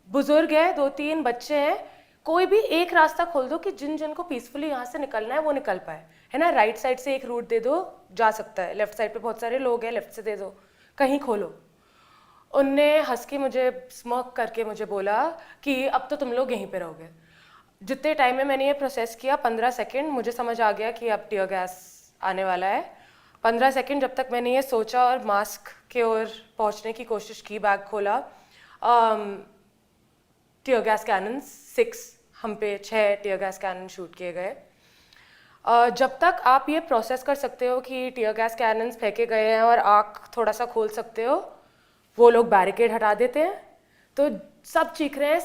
बुजुर्ग है, 2-3 बच्चे हैं, कोई भी एक रास्ता खोल दो कि जिन को पीसफुली यहाँ से निकलना है वो निकल पाए, है ना। राइट साइड से एक रूट दे दो, जा सकता है। लेफ्ट साइड पे बहुत सारे लोग हैं, लेफ्ट से दे दो, कहीं खोलो। उनने हंस के मुझे स्मर्क करके मुझे बोला कि अब तो तुम लोग यहीं पे रहोगे। जितने टाइम में मैंने ये प्रोसेस किया, 15 सेकेंड, मुझे समझ आ गया कि अब टीयर गैस आने वाला है। 15 सेकेंड जब तक मैंने ये सोचा और मास्क के ओर पहुँचने की कोशिश की, बैग खोला, टीयर गैस कैनन 6, हम पे 6 टीयर गैस कैनन शूट किए गए। जब तक आप ये प्रोसेस कर सकते हो कि टीयर गैस कैनन्स फेंके गए हैं और आँख थोड़ा सा खोल सकते हो, वो लोग बैरिकेड हटा देते हैं। तो सब चीख रहे हैं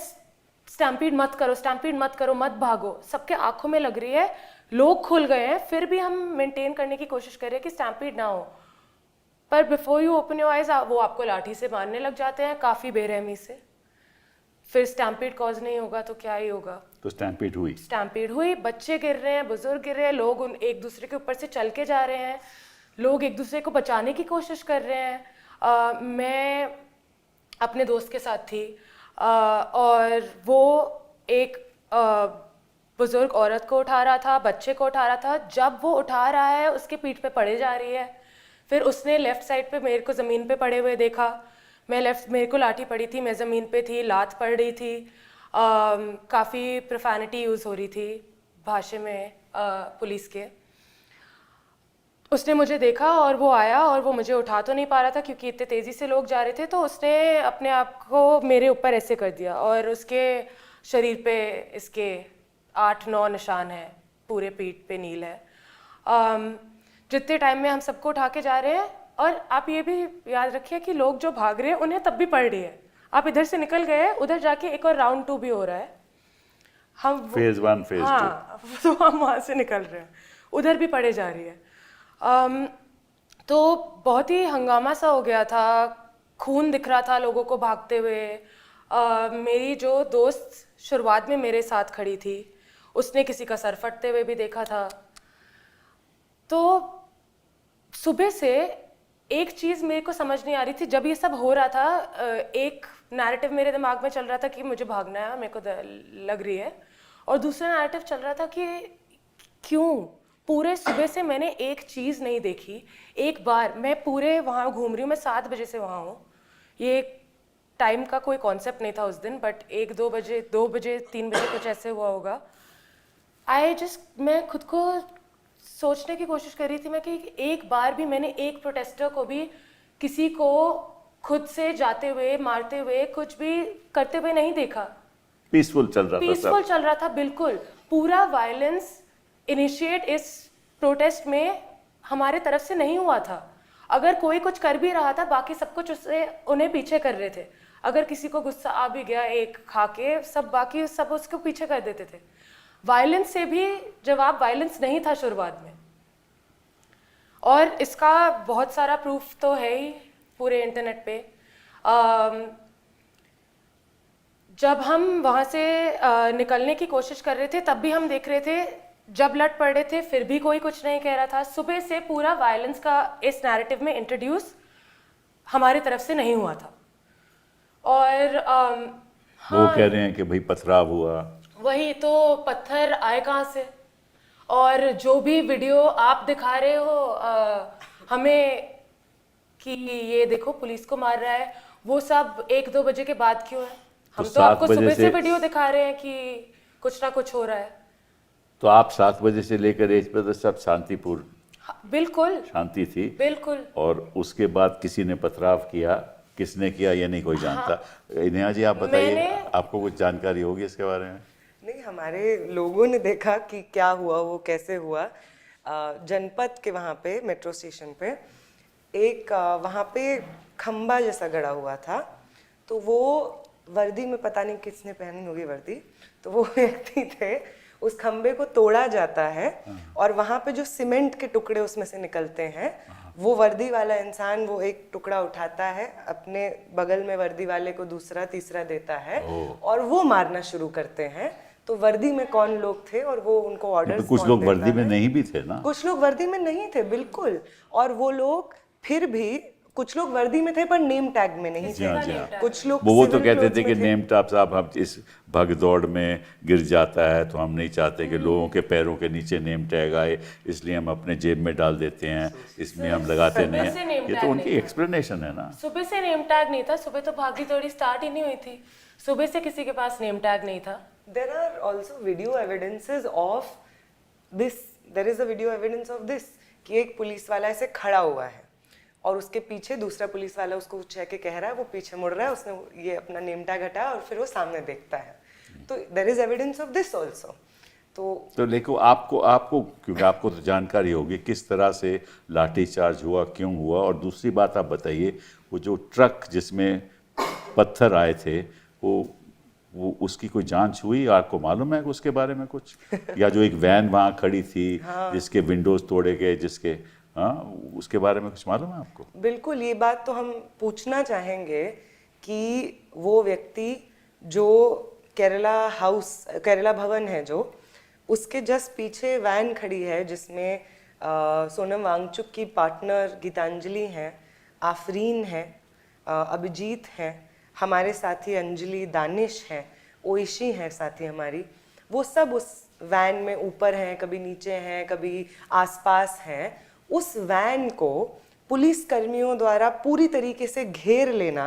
स्टैम्पीड मत करो, स्टैम्पीड मत करो, मत भागो। सबके आंखों में लग रही है, लोग खुल गए हैं, फिर भी हम मेंटेन करने की कोशिश कर रहे हैं कि स्टैम्पीड ना हो। पर before you open your eyes वो आपको लाठी से मारने लग जाते हैं, काफ़ी बेरहमी से। फिर स्टैम्पीड कॉज नहीं होगा तो क्या ही होगा। तो स्टैम्पीड हुई, बच्चे गिर रहे हैं, बुजुर्ग गिर रहे हैं, लोग एक दूसरे के ऊपर से चल के जा रहे हैं। लोग एक दूसरे को बचाने की कोशिश कर रहे हैं। मैं अपने दोस्त के साथ थी और वो एक बुजुर्ग औरत को उठा रहा था, बच्चे को उठा रहा था। जब वो उठा रहा है उसके पीठ पे पड़े जा रही है। फिर उसने लेफ्ट साइड पे मेरे को ज़मीन पे पड़े हुए देखा। मेरे को लाठी पड़ी थी, मैं ज़मीन पे थी, लात पड़ रही थी, काफ़ी प्रोफैनिटी यूज़ हो रही थी भाषा में पुलिस के। उसने मुझे देखा और वो आया और वो मुझे उठा तो नहीं पा रहा था क्योंकि इतने तेज़ी से लोग जा रहे थे, तो उसने अपने आप को मेरे ऊपर ऐसे कर दिया और उसके शरीर पे इसके 8-9 निशान हैं, पूरे पीठ पे नील है। जितने टाइम में हम सबको उठा के जा रहे हैं, और आप ये भी याद रखिए कि लोग जो भाग रहे हैं उन्हें तब भी पड़ रही है। आप इधर से निकल गए, उधर जाके एक और राउंड 2 भी हो रहा है। हम फेज 1 फेज 2। हाँ, तो हम वहाँ से निकल रहे हैं, उधर भी पड़े जा रही है। तो बहुत ही हंगामा सा हो गया था, खून दिख रहा था लोगों को भागते हुए। मेरी जो दोस्त शुरुआत में मेरे साथ खड़ी थी, उसने किसी का सर फटते हुए भी देखा था। तो सुबह से एक चीज़ मेरे को समझ नहीं आ रही थी। जब ये सब हो रहा था, एक नैरेटिव मेरे दिमाग में चल रहा था कि मुझे भागना है, मेरे को लग रही है, और दूसरा नैरेटिव चल रहा था कि क्यों पूरे सुबह से मैंने एक चीज़ नहीं देखी। एक बार मैं पूरे वहाँ घूम रही हूँ, मैं 7 बजे से वहाँ हूँ। ये टाइम का कोई कॉन्सेप्ट नहीं था उस दिन, बट 1-2 बजे 2 बजे 3 बजे कुछ ऐसे हुआ होगा। मैं खुद को सोचने की कोशिश कर रही थी मैं कि एक बार भी मैंने एक प्रोटेस्टर को भी किसी को खुद से जाते हुए, मारते हुए, कुछ भी करते हुए नहीं देखा। पीसफुल चल रहा था, पीसफुल चल रहा था, बिल्कुल। पूरा वायलेंस इनिशिएट इस प्रोटेस्ट में हमारे तरफ से नहीं हुआ था। अगर कोई कुछ कर भी रहा था, बाकी सब कुछ उससे उन्हें पीछे कर रहे थे। अगर किसी को गुस्सा आ भी गया एक खा के, सब बाकी सब उसको पीछे कर देते थे। वायलेंस से भी जवाब वायलेंस नहीं था शुरुआत में, और इसका बहुत सारा प्रूफ तो है ही पूरे इंटरनेट पे। जब हम वहाँ से निकलने की कोशिश कर रहे थे, तब भी हम देख रहे थे, जब लट पड़ रहे थे फिर भी कोई कुछ नहीं कह रहा था। सुबह से पूरा वायलेंस का इस नैरेटिव में इंट्रोड्यूस हमारे तरफ से नहीं हुआ था। और वो कह रहे हैं कि भाई पथराव हुआ। वही तो, पत्थर आए कहाँ से? और जो भी वीडियो आप दिखा रहे हो हमें कि ये देखो पुलिस को मार रहा है, वो सब 1-2 बजे के बाद क्यों है? हम तो आपको सुबह से वीडियो दिखा रहे हैं कि कुछ ना कुछ हो रहा है। तो आप 7 बजे से लेकर 1 बजे तक सब शांतिपूर्ण? बिल्कुल शांति थी, बिल्कुल। और उसके बाद किसी ने पथराव किया, किसने किया ये नहीं कोई जानता। नेहा जी आप बताइए, आपको कुछ जानकारी होगी इसके बारे में? नहीं, हमारे लोगों ने देखा कि क्या हुआ, वो कैसे हुआ। जनपद के वहाँ पे मेट्रो स्टेशन पे एक वहाँ पे खंबा जैसा गड़ा हुआ था, तो वो वर्दी में, पता नहीं किसने पहनी होगी वर्दी, तो वो व्यक्ति थे, उस खंबे को तोड़ा जाता है और वहाँ पे जो सीमेंट के टुकड़े उसमें से निकलते हैं, वो वर्दी वाला इंसान वो एक टुकड़ा उठाता है, अपने बगल में वर्दी वाले को दूसरा तीसरा देता है और वो मारना शुरू करते हैं। तो वर्दी में कौन लोग थे और वो उनको ऑर्डर, तो कुछ लोग वर्दी में नहीं भी थे ना? कुछ लोग वर्दी में नहीं थे, बिल्कुल। और वो लोग फिर भी, कुछ लोग वर्दी में थे पर नेम टैग में नहीं थे। कुछ लोग वो तो कहते थे कि नेम टैग साहब, हम इस भगदौड़ में गिर जाता है तो हम नहीं चाहते कि लोगों के पैरों के नीचे नेम टैग आए, इसलिए हम अपने जेब में डाल देते हैं, इसमें हम लगाते नहीं हैं। ये तो उनकी एक्सप्लेनेशन है ना। सुबह से नेम टैग नहीं था, सुबह तो भागी दौड़ी स्टार्ट ही नहीं हुई थी, सुबह से किसी के पास नेम टैग नहीं था। There are also video evidences of this. There is a video evidence of this कि एक पुलिस वाला ऐसे खड़ा हुआ है और उसके पीछे दूसरा पुलिस वाला उसको कुछ कह के कह रहा है, वो पीछे मुड़ रहा है, उसने ये अपना नेम टैग हटाया और फिर वो सामने देखता है। तो there is evidence of this also. तो देखो, आपको क्योंकि आपको तो जानकारी होगी किस तरह से लाठीचार्ज हुआ, क्यों हुआ। और दूसरी बात आप बताइए, वो जो ट्रक जिसमें पत्थर आए थे, वो उसकी कोई जांच हुई? आपको मालूम है उसके बारे में कुछ? या जो एक वैन वहाँ खड़ी थी जिसके विंडोज तोड़े गए, जिसके उसके बारे में कुछ मालूम है आपको? बिल्कुल, ये बात तो हम पूछना चाहेंगे कि वो व्यक्ति जो केरला भवन है, जो उसके जस्ट पीछे वैन खड़ी है जिसमें सोनम वांगचुक की पार्टनर गीतांजलि हैं, आफरीन है, अभिजीत हैं, हमारे साथी अंजलि, दानिश हैं, ओइशी हैं साथी हमारी, वो सब उस वैन में ऊपर हैं, कभी नीचे हैं, कभी आसपास हैं। उस वैन को पुलिस कर्मियों द्वारा पूरी तरीके से घेर लेना,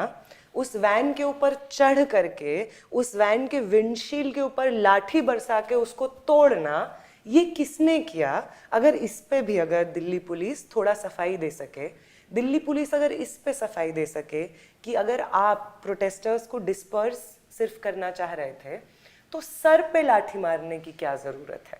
उस वैन के ऊपर चढ़ करके उस वैन के विंडशील्ड के ऊपर लाठी बरसा के उसको तोड़ना, ये किसने किया? अगर इस पे भी अगर दिल्ली पुलिस थोड़ा सफाई दे सके, दिल्ली पुलिस अगर इस पे सफाई दे सके कि अगर आप प्रोटेस्टर्स को डिस्पर्स सिर्फ करना चाह रहे थे तो सर पे लाठी मारने की क्या ज़रूरत है?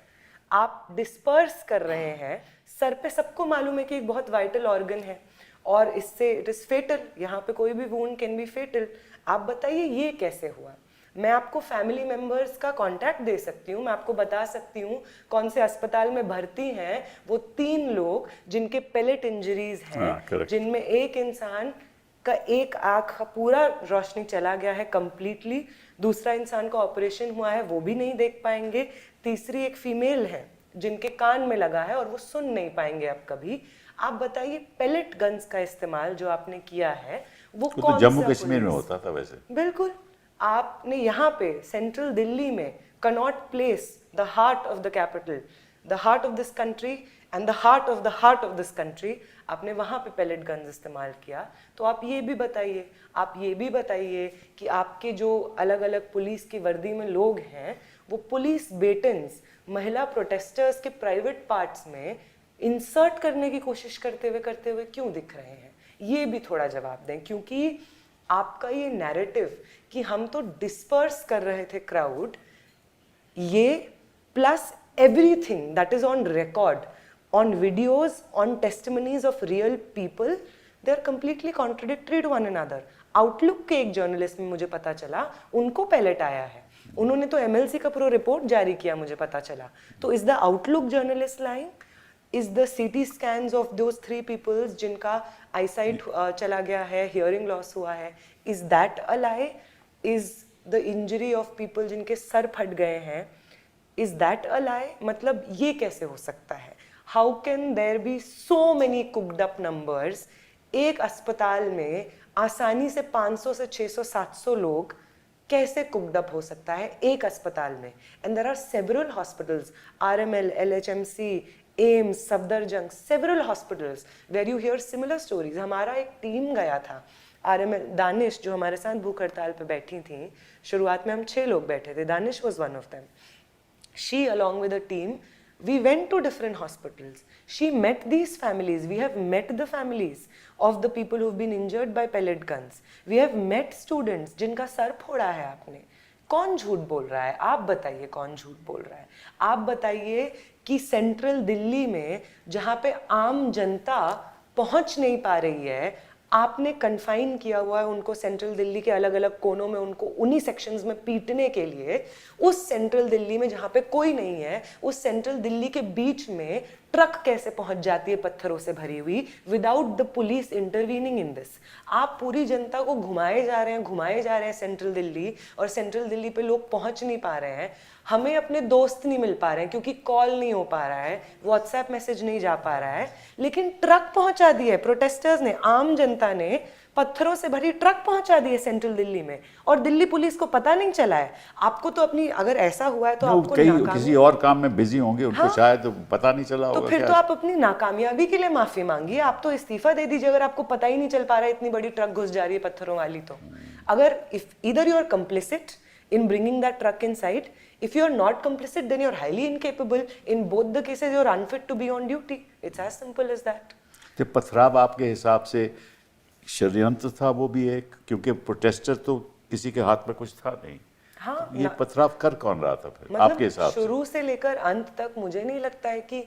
आप डिस्पर्स कर रहे हैं, सर पे सबको मालूम है कि एक बहुत वाइटल ऑर्गन है और इससे इट इज़ फेटल, यहाँ पे कोई भी वुंड कैन बी फेटल। आप बताइए ये कैसे हुआ? मैं आपको फैमिली मेंबर्स का कांटेक्ट दे सकती हूँ, मैं आपको बता सकती हूँ कौन से अस्पताल में भर्ती हैं वो 3 लोग जिनके पेलेट इंजरीज हैं, जिनमें एक इंसान का एक आँख का पूरा रोशनी चला गया है कंप्लीटली, दूसरा इंसान का ऑपरेशन हुआ है वो भी नहीं देख पाएंगे, तीसरी एक फीमेल है जिनके कान में लगा है और वो सुन नहीं पाएंगे अब कभी। आप बताइए पेलेट गन्स का इस्तेमाल जो आपने किया है वो कौन तो जम्मू कश्मीर में होता था वैसे। बिल्कुल, आपने यहाँ पे सेंट्रल दिल्ली में Connaught place the heart of the capital, the heart of this country and the heart of this country, आपने वहाँ पे पेलेट गन्स इस्तेमाल किया। तो आप ये भी बताइए कि आपके जो अलग अलग पुलिस की वर्दी में लोग हैं वो पुलिस बेटन्स महिला प्रोटेस्टर्स के प्राइवेट पार्ट्स में इंसर्ट करने की कोशिश करते हुए क्यों दिख रहे हैं? ये भी थोड़ा जवाब दें, क्योंकि आपका ये नैरेटिव कि हम तो डिस्पर्स कर रहे थे क्राउड, ये plus everything that is on record, on videos, on testimonies of real people, they are completely contradictory to one another. Outlook के एक जर्नलिस्ट में मुझे पता चला उनको पैलेट आया है, उन्होंने तो एमएलसी का पूरा रिपोर्ट जारी किया, मुझे पता चला। तो is the outlook journalist lying? Is the सीटी स्कैन्स ऑफ दोज 3 पीपल्स जिनका आईसाइट चला गया है, हियरिंग लॉस हुआ है, is that a lie? Is the injury of people जिनके सर फट गए हैं, इज दैट अ लाई? मतलब ये कैसे हो सकता है? How can there be so many cooked up numbers? एक अस्पताल में आसानी से 500 से 600 700 लोग कैसे कुक्ड अप हो सकता है एक अस्पताल में? And there are several hospitals, RML, LHMC, AIIMS, Safdarjung, several hospitals where you hear similar stories. हमारा एक टीम गया था, RML, दानिश जो हमारे साथ भूख हड़ताल पे बैठी थी, शुरुआत में हम 6 लोग बैठे थे, Danish was one of them. She along with a team, we went to different hospitals. She met these families. We have met the families of the people who've been injured by pellet guns. We have met students जिनका सर फोड़ा है आपने। कौन झूठ बोल रहा है? आप बताइए कौन झूठ बोल रहा है? आप बताइए कि सेंट्रल दिल्ली में जहाँ पे आम जनता पहुँच नहीं पा रही है, आपने कन्फाइन किया हुआ है उनको सेंट्रल दिल्ली के अलग अलग कोनों में, उनको उन्हीं सेक्शंस में पीटने के लिए। उस सेंट्रल दिल्ली में जहाँ पे कोई नहीं है, उस सेंट्रल दिल्ली के बीच में ट्रक कैसे पहुंच जाती है पत्थरों से भरी हुई without the police intervening in this? आप पूरी जनता को घुमाए जा रहे हैं सेंट्रल दिल्ली, और सेंट्रल दिल्ली पे लोग पहुंच नहीं पा रहे हैं। हमें अपने दोस्त नहीं मिल पा रहे हैं क्योंकि कॉल नहीं हो पा रहा है, व्हाट्सएप मैसेज नहीं जा पा रहा है, लेकिन ट्रक पहुंचा दी है प्रोटेस्टर्स ने, आम जनता ने पत्थरों से भरी ट्रक पहुंचा दी है सेंट्रल दिल्ली में, और दिल्ली पुलिस को पता नहीं चला है। आपको तो अपनी, अगर ऐसा हुआ है तो आपको किसी और काम में बिजी होंगे, उनको शायद तो पता नहीं चला होगा। तो फिर तो आप अपनी नाकामयाबी के लिए माफी मांगिए, आप तो इस्तीफा दे दीजिए अगर आपको पता ही नहीं चल पा रहा है इतनी बड़ी ट्रक घुस जा रही है पत्थरों वाली। तो अगर if either you are complicit in bringing that truck inside, if you are not complicit then you are highly incapable, in both the cases you are unfit to be on duty, it's as simple as that. तो पथराव आपके हिसाब से षड्यंत्र था वो भी एक, क्योंकि प्रोटेस्टर तो किसी के हाथ में कुछ था नहीं। हाँ, ये पथराव कर कौन रहा था फिर मतलब आपके हिसाब से? शुरू से लेकर अंत तक मुझे नहीं लगता है कि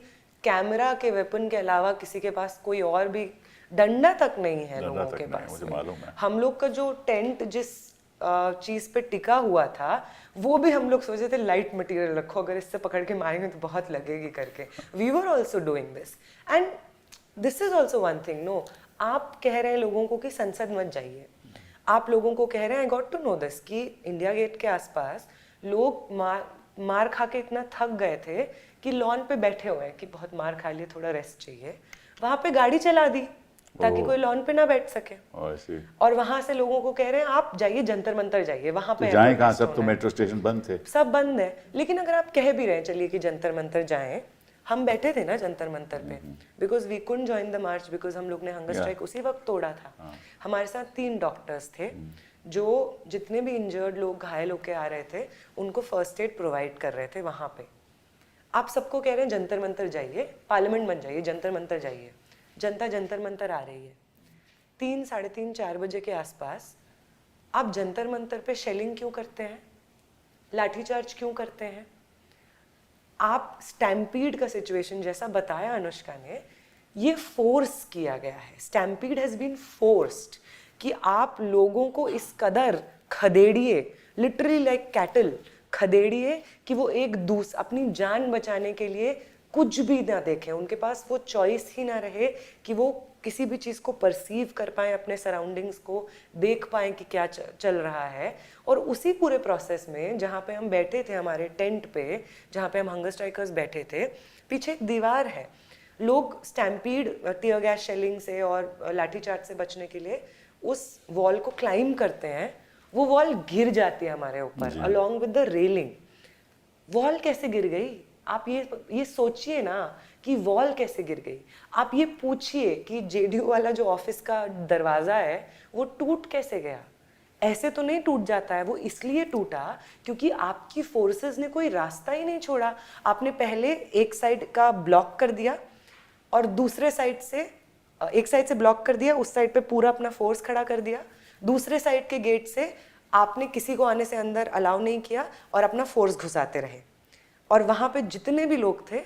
कैमरा के वेपन के अलावा किसी के पास कोई और भी, डंडा तक नहीं है लोगों के पास। मुझे मालूम है। हम लोग का जो टेंट जिस चीज पे टिका हुआ था वो भी हम लोग सोचे थे लाइट मटेरियल रखो, अगर इससे पकड़ के मारेंगे तो बहुत लगेगी करके। We were also doing this, and this is also one thing. No, आप कह रहे हैं लोगों को कि संसद मत जाइए, आप लोगों को कह रहे हैं, I got to know this, कि इंडिया गेट के आसपास लोग मार खा के इतना थक गए थे कि लॉन पे बैठे हुए हैं कि बहुत मार खा लिए, थोड़ा रेस्ट चाहिए, वहां पे गाड़ी चला दी ताकि कोई लॉन पे ना बैठ सके। ऐसे और वहां से लोगों को कह रहे हैं आप जाइए जंतर मंतर जाइए, वहां पे तो जाएं कहाँ, protest सब तो होना है। मेट्रो स्टेशन बंद थे। सब बंद है, लेकिन अगर आप कह भी रहे हैं चलिए कि जंतर मंतर जाएं, हम बैठे थे ना जंतर मंतर पे, because we couldn't join the march, because हम लोग ने हंगर स्ट्राइक उसी वक्त तोड़ा था। हमारे साथ 3 डॉक्टर्स थे जो जितने भी इंजर्ड लोग घायल होके आ रहे थे उनको फर्स्ट एड प्रोवाइड कर रहे थे वहां पे। आप सबको कह रहे हैं जंतर मंतर जाइए, पार्लियामेंट बन जाइए, जंतर मंतर जाइए, जनता जंतर मंतर आ रही है। 3, साढ़े 3, 4 बजे के आसपास आप जंतर मंतर पे शेलिंग क्यों करते हैं, लाठीचार्ज क्यों करते हैं? आप स्टैम्पीड का सिचुएशन जैसा बताया अनुष्का ने, ये फोर्स किया गया है, स्टैम्पीड हैज बीन फोर्स्ड, कि आप लोगों को इस कदर खदेड़िए, लिटरली लाइक कैटल खदेड़िए कि वो अपनी जान बचाने के लिए कुछ भी ना देखें, उनके पास वो चॉइस ही ना रहे कि वो किसी भी चीज़ को परसीव कर पाएँ, अपने सराउंडिंग्स को देख पाएँ कि क्या चल रहा है। और उसी पूरे प्रोसेस में जहाँ पे हम बैठे थे हमारे टेंट पे, जहाँ पे हम हंगर स्ट्राइकर्स बैठे थे, पीछे एक दीवार है, लोग स्टैम्पीड, टीयर गैस शेलिंग से और लाठीचार्ज से बचने के लिए उस वॉल को क्लाइम करते हैं, वो वॉल गिर जाती है हमारे ऊपर along with the railing. Wall कैसे गिर गई? आप ये सोचिए ना कि वॉल कैसे गिर गई। आप ये पूछिए कि जेडीयू वाला जो ऑफिस का दरवाजा है वो टूट कैसे गया। ऐसे तो नहीं टूट जाता है, वो इसलिए टूटा क्योंकि आपकी फोर्सेस ने कोई रास्ता ही नहीं छोड़ा। आपने पहले एक साइड का ब्लॉक कर दिया और दूसरे साइड से, एक साइड से ब्लॉक कर दिया, उस साइड पे पूरा अपना फोर्स खड़ा कर दिया, दूसरे साइड के गेट से आपने किसी को आने से अंदर अलाउ नहीं किया और अपना फोर्स घुसाते रहे। और वहां पे जितने भी लोग थे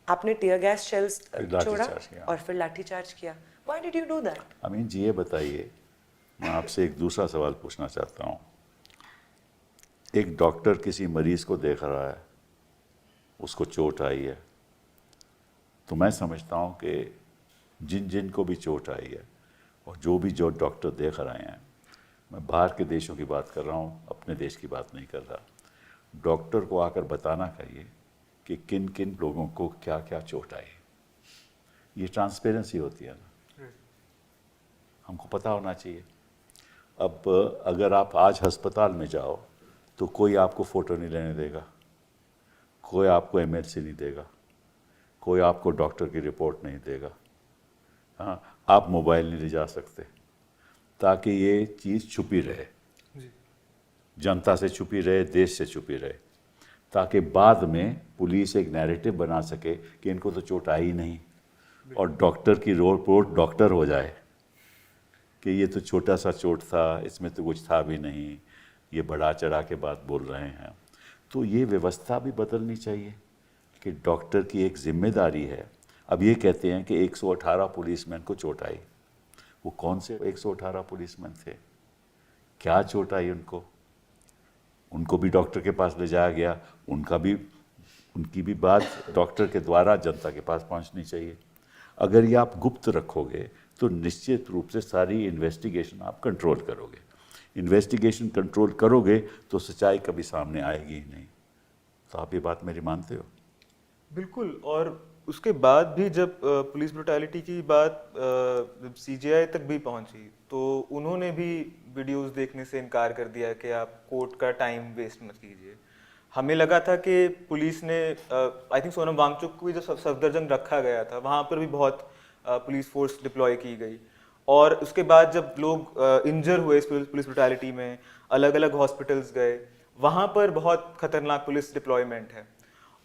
आपने टीयर गैस शेल्स छोड़ा और फिर लाठीचार्ज किया। Why did you do that? Amin ji, ये बताइए, मैं आपसे एक दूसरा सवाल पूछना चाहता हूँ। एक डॉक्टर किसी मरीज को देख रहा है, उसको चोट आई है, तो मैं समझता हूँ कि जिन को भी चोट आई है और जो डॉक्टर देख रहे हैं, मैं बाहर के देशों की बात कर रहा हूँ, अपने देश की बात नहीं कर रहा, डॉक्टर को आकर बताना चाहिए कि किन किन लोगों को क्या क्या चोट आई। ये ट्रांसपेरेंसी होती है ना, हमको पता होना चाहिए। अब अगर आप आज अस्पताल में जाओ तो कोई आपको फ़ोटो नहीं लेने देगा, कोई आपको एमएलसी नहीं देगा, कोई आपको डॉक्टर की रिपोर्ट नहीं देगा। हाँ, आप मोबाइल नहीं ले जा सकते, ताकि ये चीज़ छुपी रहे, जनता से छुपी रहे, देश से छुपी रहे, ताकि बाद में पुलिस एक नैरेटिव बना सके कि इनको तो चोट आई नहीं, और डॉक्टर की रिपोर्ट डॉक्टर हो जाए कि ये तो छोटा सा चोट था, इसमें तो कुछ था भी नहीं, ये बढ़ा चढ़ा के बात बोल रहे हैं। तो ये व्यवस्था भी बदलनी चाहिए कि डॉक्टर की एक जिम्मेदारी है। अब ये कहते हैं कि 118 पुलिसमैन को चोट आई, वो कौन से 118 पुलिसमैन थे, क्या चोट आई उनको? उनको भी डॉक्टर के पास ले जाया गया, उनकी भी बात डॉक्टर के द्वारा जनता के पास पहुंचनी चाहिए। अगर ये आप गुप्त रखोगे तो निश्चित रूप से सारी इन्वेस्टिगेशन आप कंट्रोल करोगे। इन्वेस्टिगेशन कंट्रोल करोगे तो सच्चाई कभी सामने आएगी ही नहीं। तो आप ये बात मेरी मानते हो? बिल्कुल। और उसके बाद भी जब पुलिस ब्रुटैलिटी की बात जब सीजीआई तक भी पहुंची तो उन्होंने भी वीडियोस देखने से इनकार कर दिया कि आप कोर्ट का टाइम वेस्ट मत कीजिए। हमें लगा था कि पुलिस ने आई थिंक सोनम वांगचुक को भी जब सफदरजंग रखा गया था वहाँ पर भी बहुत पुलिस फोर्स डिप्लॉय की गई, और उसके बाद जब लोग इंजर हुए इस पुलिस ब्रुटैलिटी में, अलग अलग हॉस्पिटल्स गए, वहाँ पर बहुत खतरनाक पुलिस डिप्लॉयमेंट है।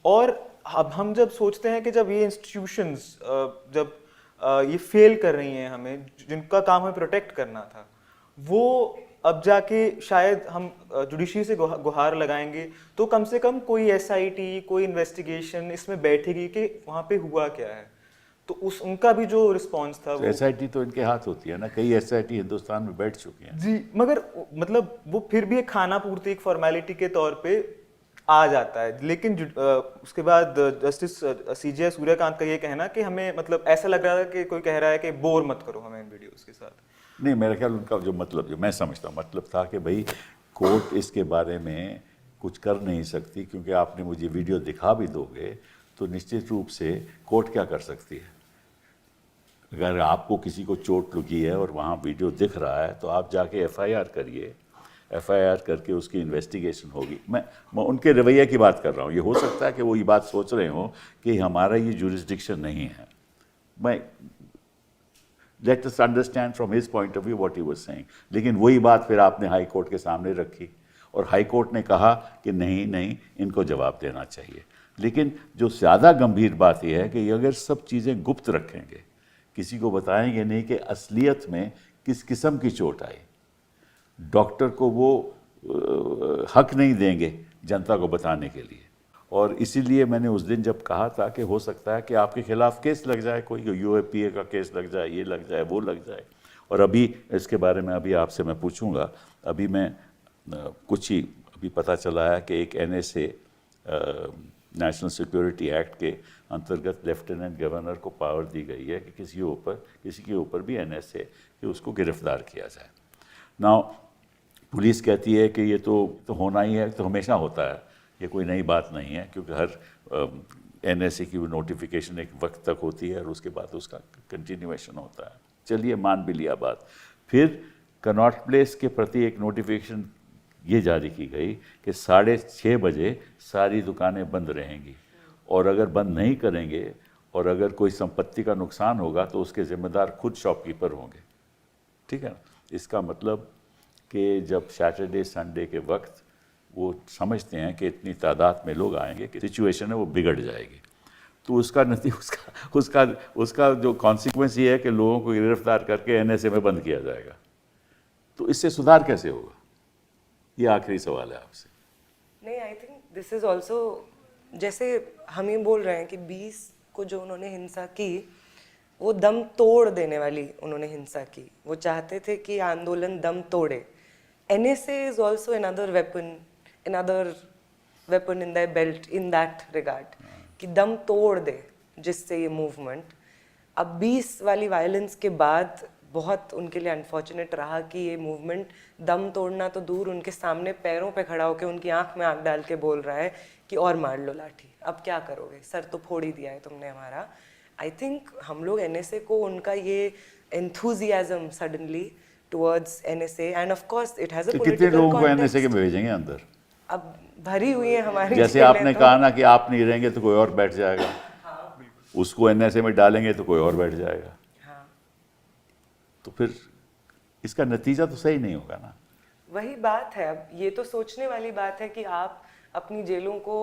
और अब हम जब सोचते हैं कि जब ये इंस्टीट्यूशंस जब ये फेल कर रही हैं, हमें जिनका काम हमें प्रोटेक्ट करना था, वो अब जाके शायद हम जुडिशरी से गुहार लगाएंगे तो कम से कम कोई एसआईटी, कोई इन्वेस्टिगेशन इसमें बैठेगी कि वहाँ पे हुआ क्या है। तो उनका भी जो रिस्पांस था तो एसआईटी तो इनके हाथ होती है ना, कई एसआईटी हिंदुस्तान में बैठ चुकी हैं जी, मगर मतलब वो फिर भी एक खाना पूर्ति, एक फॉर्मेलिटी के तौर पे आ जाता है। लेकिन उसके बाद जस्टिस सीजीआई सूर्यकांत का ये कहना कि हमें मतलब ऐसा लग रहा है कि कोई कह रहा है कि बोर मत करो हमें इन वीडियोस के साथ। नहीं, मेरा ख्याल उनका जो मतलब, जो मैं समझता हूँ मतलब था कि भाई कोर्ट इसके बारे में कुछ कर नहीं सकती, क्योंकि आपने मुझे वीडियो दिखा भी दोगे तो निश्चित रूप से कोर्ट क्या कर सकती है। अगर आपको किसी को चोट लगी है और वहाँ वीडियो दिख रहा है तो आप जाके एफआईआर करिए, एफआईआर करके उसकी इन्वेस्टिगेशन होगी। मैं उनके रवैये की बात कर रहा हूँ। ये हो सकता है कि वो ये बात सोच रहे हो कि हमारा ये जुरिस्डिक्शन नहीं है। मैं let us understand from his point of view what he was saying. लेकिन वही बात फिर आपने हाई कोर्ट के सामने रखी और हाई कोर्ट ने कहा कि नहीं, इनको जवाब देना चाहिए। लेकिन जो ज़्यादा गंभीर बात यह है कि अगर सब चीज़ें गुप्त रखेंगे, किसी को बताएंगे नहीं कि असलियत में किस किस्म की चोट आई, डॉक्टर को वो हक नहीं देंगे जनता को बताने के लिए। और इसीलिए मैंने उस दिन जब कहा था कि हो सकता है कि आपके खिलाफ केस लग जाए, कोई यूएपीए का केस लग जाए, ये लग जाए, वो लग जाए। और अभी इसके बारे में अभी आपसे मैं पूछूंगा। अभी मैं कुछ ही अभी पता चला है कि एक NSA नेशनल सिक्योरिटी एक्ट के अंतर्गत लेफ्टिनेंट गवर्नर को पावर दी गई है कि किसी के ऊपर भी NSA कि उसको गिरफ्तार किया जाए। नाउ पुलिस कहती है कि ये तो होना ही है, तो हमेशा होता है, ये कोई नई बात नहीं है, क्योंकि हर NSA की नोटिफिकेशन एक वक्त तक होती है और उसके बाद उसका कंटिन्यूएशन होता है। चलिए मान भी लिया बात। फिर कनॉट प्लेस के प्रति एक नोटिफिकेशन ये जारी की गई कि 6:30 बजे सारी दुकानें बंद रहेंगी, और अगर बंद नहीं करेंगे और अगर कोई संपत्ति का नुकसान होगा तो उसके जिम्मेदार खुद शॉपकीपर होंगे। ठीक है ना? इसका मतलब कि जब सैटरडे संडे के वक्त वो समझते हैं कि इतनी तादाद में लोग आएंगे कि सिचुएशन है वो बिगड़ जाएगी, तो उसका जो कॉन्सिक्वेंस ये है कि लोगों को गिरफ्तार करके NSA में बंद किया जाएगा। तो इससे सुधार कैसे होगा? ये आखिरी सवाल है आपसे। नहीं, I think this is also, जैसे हम ही बोल रहे हैं कि 20 को जो उन्होंने हिंसा की वो दम तोड़ देने वाली उन्होंने हिंसा की। वो चाहते थे कि आंदोलन दम तोड़े। NSA is also another weapon in their belt in that regard, कि दम तोड़ दे जिससे ये मूवमेंट। अब 20 वाली वायलेंस के बाद बहुत उनके लिए अनफॉर्चुनेट रहा कि ये मूवमेंट दम तोड़ना तो दूर, उनके सामने पैरों पे खड़ा होकर उनकी आंख में आंख डाल के बोल रहा है कि और मार लो लाठी, अब क्या करोगे, सर तो फोड़ ही दिया है तुमने हमारा। आई थिंक हम लोग NSA को उनका ये enthusiasm suddenly towards NSA, end of course it has a तो कितने लोगों को NSA के भेजेंगे अंदर? अब भरी हुई है हमारी, जैसे आपने कहा ना कि आप नहीं रहेंगे तो कोई और बैठ जाएगा। उसको NSA में डालेंगे तो कोई और बैठ जाएगा। तो फिर इसका नतीजा तो सही नहीं होगा ना। वही बात है। अब ये तो सोचने वाली बात है कि आप अपनी जेलों को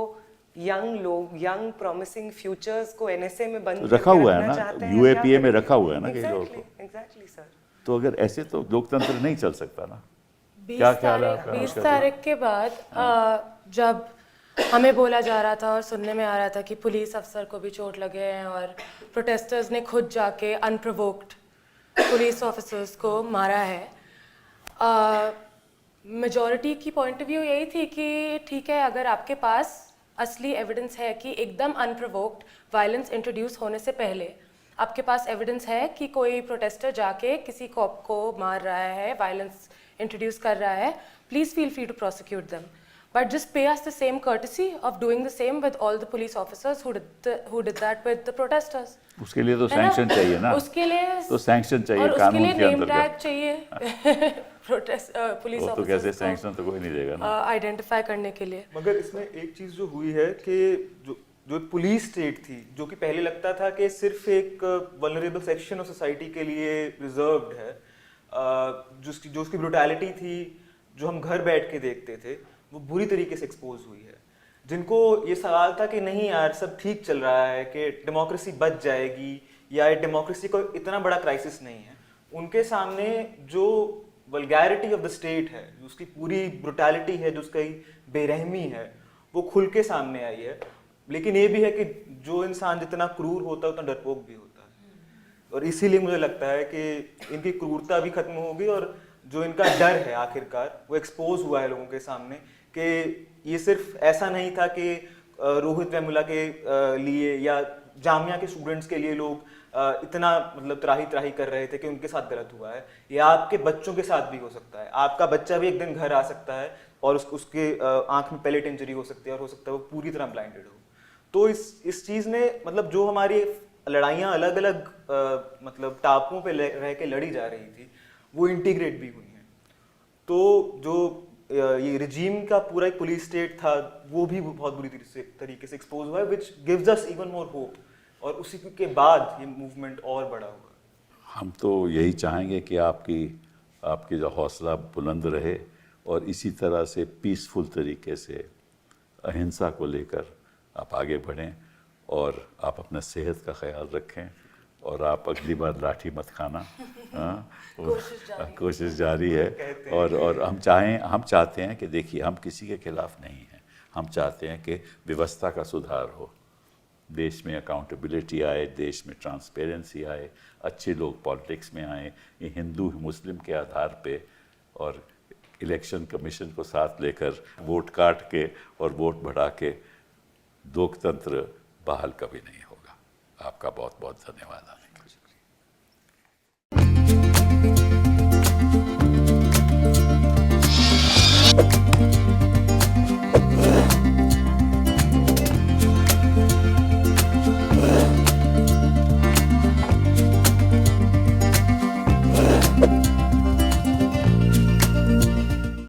यंग प्रॉमिसिंग फ्यूचर्स को NSA में बंद रखा हुआ है ना, UAPA में रखा हुआ है ना कई लोगों को। Exactly sir. तो अगर ऐसे तो लोकतंत्र नहीं चल सकता ना। क्या ख्याल है आपका? 20 तारीख के बाद जब हमें बोला जा रहा था और सुनने में आ रहा था कि पुलिस अफसर को भी चोट लगे हैं और प्रोटेस्टर्स ने खुद जाके अनप्रोवोक्ड पुलिस ऑफिसर्स को मारा है, मेजॉरिटी की पॉइंट ऑफ व्यू यही थी कि ठीक है, अगर आपके पास असली एविडेंस है कि एकदम अनप्रोवोक्ड वायलेंस इंट्रोड्यूस होने से पहले आपके पास एविडेंस है कि कोई प्रोटेस्टर जाके किसी कॉप को मार रहा है, वायलेंस इंट्रोड्यूस कर रहा है, please feel free to prosecute them, but just pay us the same courtesy of doing the same with all the police officers who did that with the protesters. उसके लिए तो सैंक्शन चाहिए ना। उसके लिए तो सैंक्शन चाहिए और कानून उसके लिए के नेम टैग अंतर्गत। चाहिए प्रोटेस्ट पुलिस वो तो कैसे सैंक्शन तो कोई नहीं देगा ना आइडेंटिफाई करने के लिए। मगर इसमें एक चीज जो हुई है कि जो पुलिस स्टेट थी, जो कि पहले लगता था कि सिर्फ एक वल्नरेबल सेक्शन ऑफ सोसाइटी के लिए रिजर्व्ड है, जो उसकी ब्रुटैलिटी थी, जो हम घर बैठ के देखते थे, वो बुरी तरीके से एक्सपोज हुई है। जिनको ये सवाल था कि नहीं यार सब ठीक चल रहा है, कि डेमोक्रेसी बच जाएगी या डेमोक्रेसी को इतना बड़ा क्राइसिस नहीं है, उनके सामने जो वल्गैरिटी ऑफ द स्टेट है, जो उसकी पूरी ब्रुटैलिटी है, जो उसकी बेरहमी है, वो खुल के सामने आई है। लेकिन ये भी है कि जो इंसान जितना क्रूर होता है उतना डरपोक भी होता है, और इसीलिए मुझे लगता है कि इनकी क्रूरता भी खत्म होगी और जो इनका डर है आखिरकार वो एक्सपोज हुआ है लोगों के सामने कि ये सिर्फ ऐसा नहीं था कि रोहित वेमुला के लिए या जामिया के स्टूडेंट्स के लिए लोग इतना मतलब त्राही कर रहे थे कि उनके साथ गलत हुआ है, या आपके बच्चों के साथ भी हो सकता है। आपका बच्चा भी एक दिन घर आ सकता है और उसके आंख में पैलेट इंजरी हो सकती है और हो सकता है वो पूरी तरह ब्लाइंडेड हो। तो इस चीज़ ने मतलब जो हमारी लड़ाइयाँ अलग अलग मतलब टापुओं पे रह के लड़ी जा रही थी वो इंटीग्रेट भी हुई हैं। तो जो ये रिजीम का पूरा एक पुलिस स्टेट था वो भी बहुत बुरी तरीके से एक्सपोज हुआ है, which gives us even more hope, और उसी के बाद ये मूवमेंट और बड़ा हुआ। हम तो यही चाहेंगे कि आपकी जो हौसला बुलंद रहे और इसी तरह से पीसफुल तरीके से अहिंसा को लेकर आप आगे बढ़ें, और आप अपना सेहत का ख्याल रखें, और आप अगली बार लाठी मत खाना। कोशिश जारी है। और हम चाहते हैं कि देखिए, हम किसी के खिलाफ नहीं हैं, हम चाहते हैं कि व्यवस्था का सुधार हो, देश में अकाउंटेबिलिटी आए, देश में ट्रांसपेरेंसी आए, अच्छे लोग पॉलिटिक्स में आए, ये हिंदू मुस्लिम के आधार पे, और इलेक्शन कमीशन को साथ लेकर वोट काट के और वोट बढ़ा के लोकतंत्र बहाल कभी नहीं होगा। आपका बहुत बहुत धन्यवाद।